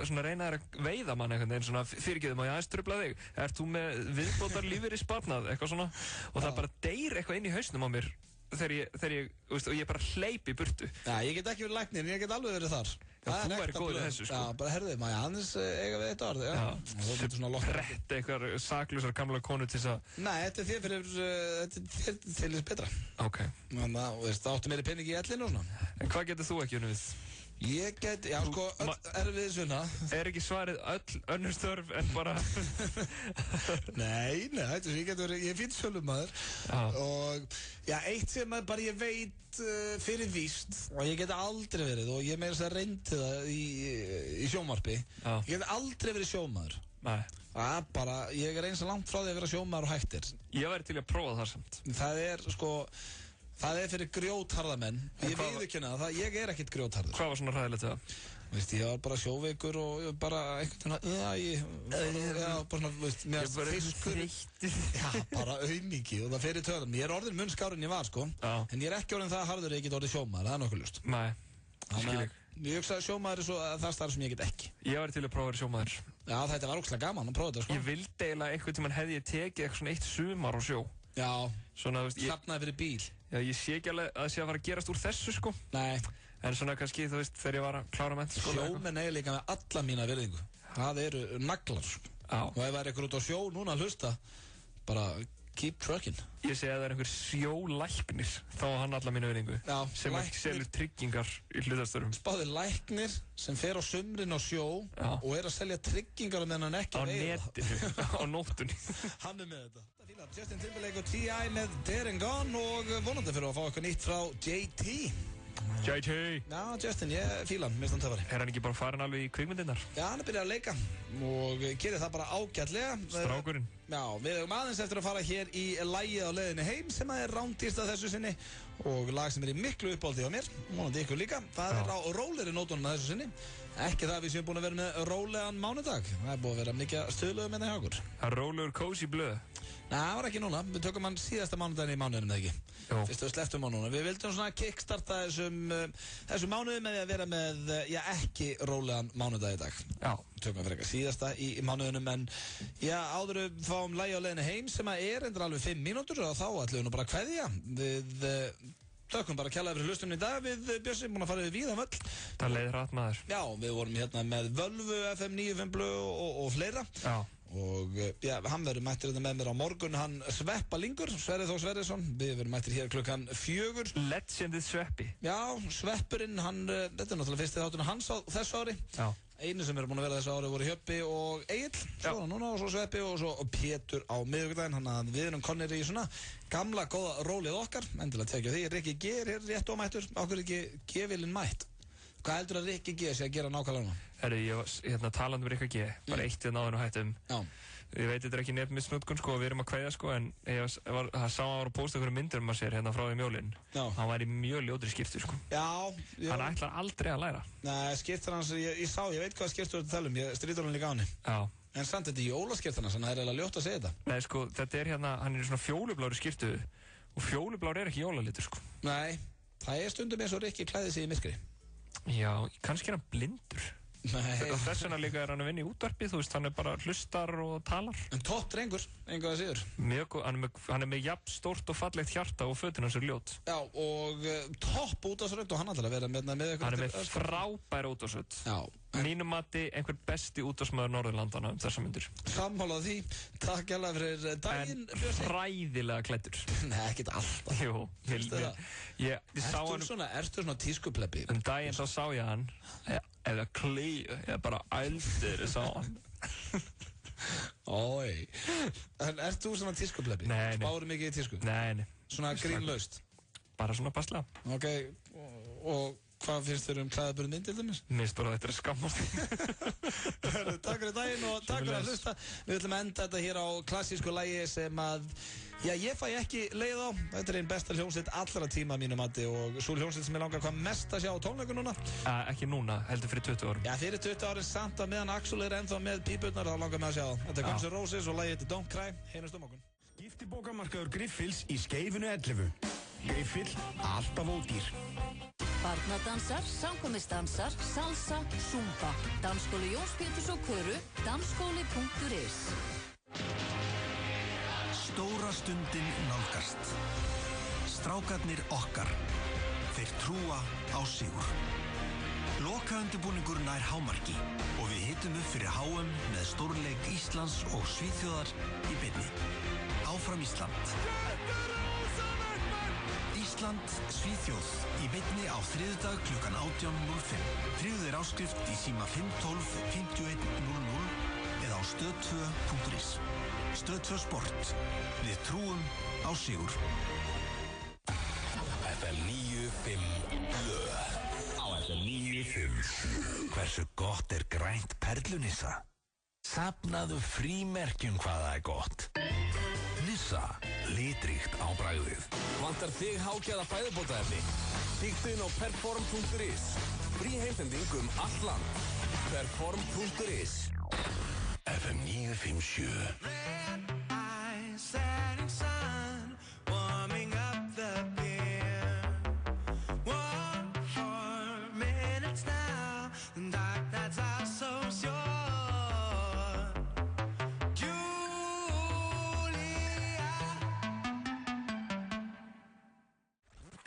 svona reyna þær að veiða mann einhvern veginn svona fyrirgeðum að ég aðeins trufla þig. Ert þú með viðbótar lífeyrissparnað, eitthvað svona? Og það bara deyr eitthvað inn í hausnum á mér þegar ég, og ég bara hleyp í burtu. Já, ég get ekki verið læknir en ég get alveg verið þar. Já, þú væri góður í þessu, sko. Já, bara herðið, maður annars eiga við eitt orð, já. Rett eitthvað saklusar gamla konu til þess að... Nei, þetta er þér til þess betra. Ok. Þannig að, veist, áttu meiri pening í ellinu og svona. En hvað getur þú ekki unnið? Ég get, já sko, erfiðisvinna. Er ekki svarið öll önnur störf en bara... Nei, ég er fínn sölumæður. Og, já, eitt sem bara ég veit fyrir víst, og ég get aldrei verið, og ég meira þess að reyndi það í sjónvarpi. Ég get aldrei verið sjómaður. Nei. Það er bara, ég er eins og langt frá því að vera sjómaður og hættir. Ég væri til að prófa það samt. Það er, sko... Það er fyrir grjótharðamenn. Ég viðurkenna það, ég er ekkert grjótharður. Hvað var svona hræðilegt það? Veist, ég var bara sjóveikur og bara einhvern veginn, bara svona, veist, mér fiskur. Já, bara aumingi og það fer í töðum. Ég er orðin munnskár en ég var, sko. En ég er ekki orðin það harður að ég get orðið sjómaður, það er nokkuð ljóst. Nei, skil ég. Ég hugsa að sjómaður er svo það starf sem ég get ekki. Ég var til að prófa að vera sjómaður. Já, þetta var ógeðslega gaman að prófa þetta, sko. Ég vildi eiginlega einhvern tímann hefði ég tekið eitthvað svona 1 sumar á sjó. Já, svona, veist, safnaði fyrir bíl. Já, ég sé ekki alveg að það sé að fara að gerast úr þessu, sko. Nei. En svona kannski, þú veist, þegar ég var að klára menntaskóla. Sjómenn eiga líka með alla mína virðingu. Það eru naglar, sko. Og ef það ykkur út á sjó núna að hlusta, bara keep trucking. Ég segi að það einhver sjólæknir, þá hann alla mínu vinningu, sem selur tryggingar í hlutastörum. Spáði læknir sem fer á sumrin á sjó og að selja tryggingar meðan hann ekki veiða. Á netinu, á nóttunni. Hann með þetta. Justin Timberlake og T.I. með Dead and Gone og vonandi fyrir að fá eitthvað nýtt frá JT. JT! Já, Justin, ég fíla hann, minnst hann töfari. Hann ekki bara farin alveg í kvikmyndirnar? Já, hann byrjað að leika og gerir það bara ágætlega. Strákurinn. Já, við höfum aðeins eftir að fara hér í lagið á leiðinni heim sem rándýrst að þessu sinni og lag sem í miklu uppáldi á mér, vonandi ykkur líka. Það á rólegri nótunum að þessu sinni. Ekki það við séum búin að vera með rólegan mánudag. Það búið að vera mikið stöðluðu með það hjá okkur. Það rólegur cozy blöð. Nei, það var ekki núna. Við tökum hann síðasta mánudaginn í mánuðinum, eða ekki? Jó. Fyrst við sleftum á núna. Við vildum svona kickstarta þessum mánuði með að vera með, ekki rólegan mánudag í dag. Já. Tökum við frekar síðasta í mánuðinum, en áður við fáum lagi á leiðinni heim sem endur alveg 5 mínútur og þá ætlum við nú bara að kveðja. Við tökum bara kjallaði fyrir hlustunum í dag við Bjössi, búin að fara við víðan völl. Það leið hratt maður. Já, við vorum hérna með Völvu, FM 95 Blöð og fleira. Já. Og hann verður mættir þetta með mér á morgun, hann Sveppa Lingur, Sverrir Þór Sverrisson, við verðum mættir hér klukkan 4. Legendið Sveppi. Já, Sveppurinn, þetta náttúrulega fyrsti þátturinn hans á þessu ári. Já. Einu sem búin að vera þessu ári voru Hjöppi og Egill, svo núna og svo Sveppi og svo Pétur á miðvikudaginn, hann að við erum komnir í svona gamla góða rólið okkar, endilega tekja því, Rikki G er rétt ómættur, okkur ekki G-vilinn mætt. Hvað heldur að Rikki G sé að gera nákvæmlega núna? Herru, ég var talandi um Rikki G, bara eitt við náðun og hættum. Já. Ég veit þetta er ekki nefnmissnótkun sko, við erum að kveðja sko, en það sá að hann var að posta einhverju myndir sér hérna frá því mjólinn. Já. Hann var í mjög ljótri skyrtu sko. Já. Hann ætlar aldrei að læra. Nei, skyrtur hans, ég veit hvað skyrtur þetta tala ég strítur hann líka á henni. Já. En samt þetta er jólaskyrtan hans, þannig að það er eiginlega ljótt að segja þetta. Nei sko, þetta er hérna, hann er í svona fjólublári skyrtu og fjólublár er ekki jólalitur sko. Nei, það er stundum eins og Rikki klæði sig í myrkri. Já, kannski er hann blindur. Nei. Og þess vegna líka er hann að vinna í útvarpið, þú veist, hann er bara hlustar og talar. En topp drengur, enga það síður. Mjög góð, hann er með jafn stórt og fallegt hjarta og fötin hans er ljót. Já, og topp útvarpsrödd og hann ætlar að vera með eitthvað. Hann er með frábæra útvarpsrödd. Já. Mínum mati einhver besti útvarpsmaður Norðurlandana þessar myndir. Sammála því, takk hérlega fyrir daginn. En hræðilega klæddur. Nei, ekkert alltaf. Jú, Ertu svona tískupleppi? Daginn þá sá ég hann, eða klíu, ég bara ældir sá hann. Ói. En ert þú svona tískupleppi? Nei. Spáru mikið í tísku? Nei. Svona grínlaust? Bara svona passlega. Ok, og hvað finnst þér klæðaburð minn til dæmis? Mér finnst bara að þetta er skammast. Takk fyrir daginn og takk fyrir að hlusta. Við ætlum að enda þetta hér á klassísku lagi sem að ég fæ ekki leið á. Þetta er einn besta hljómsveit allra tíma að mínu mati og svo hljómsveit sem ég langar hvað mest að sjá á tónleikum núna. Ekki núna, heldur fyrir 20 árum. Já, fyrir 20 árum samt að meðan Axel er ennþá með pípurnar, þá langar mig að sjá það. Þetta er Guns N' Roses og lagið heitir Don't Cry. Heyrumst á morgun. Giftibókamarkaður Griffils í Skeifinu 11. Griffill, alltaf ódýr. Barnadansar, samkvæmisdansar, salsa, zumba. Dansskóli Jóns Péturs og Köru, dansskóli.is. Stóra stundin nálgast. Strákarnir okkar. Þeir trúa á sigur. Lokaundirbúningur nær hámarki og við hittum upp fyrir HM með stórleik Íslands og Svíþjóðar í beinni. Áfram Ísland. Ísland, Svíþjóð í beinni á þriðjudag klukkan 18:05. Tryggðu áskrift í síma 512 5100 eða á stöð2.is. Stöð2 Sport. Við trúum á sigur. FM 95 Blöð. Á FM 95. Hversu gott er grænt perlunissa? Safnaðu frímerkjum hvað það er gott. Nissa, litríkt á bragðið. Vantar þig hágæða fæðubótaefni? Kíktu inn á perform.is. Frí heimsending allt land. Perform.is. FM 957.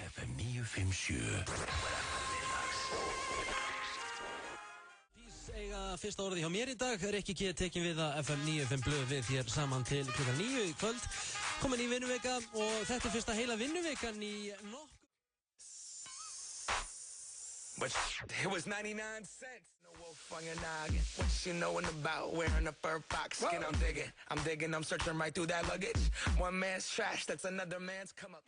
FM 957. Eiga fyrsta orðið hjá mér í dag. Rikki G tekin við að FM 95 blöð við hér saman til klukkan 9 í kvöld. Komin í vinnuvika og þetta fyrsta heila vinnuvikan í nokkuð. But it was 99 cents. No wolf on your noggin. What you knowin' about wearing a fur fox skin? I'm digging, I'm searching right through that luggage. One man's trash, that's another man's come up.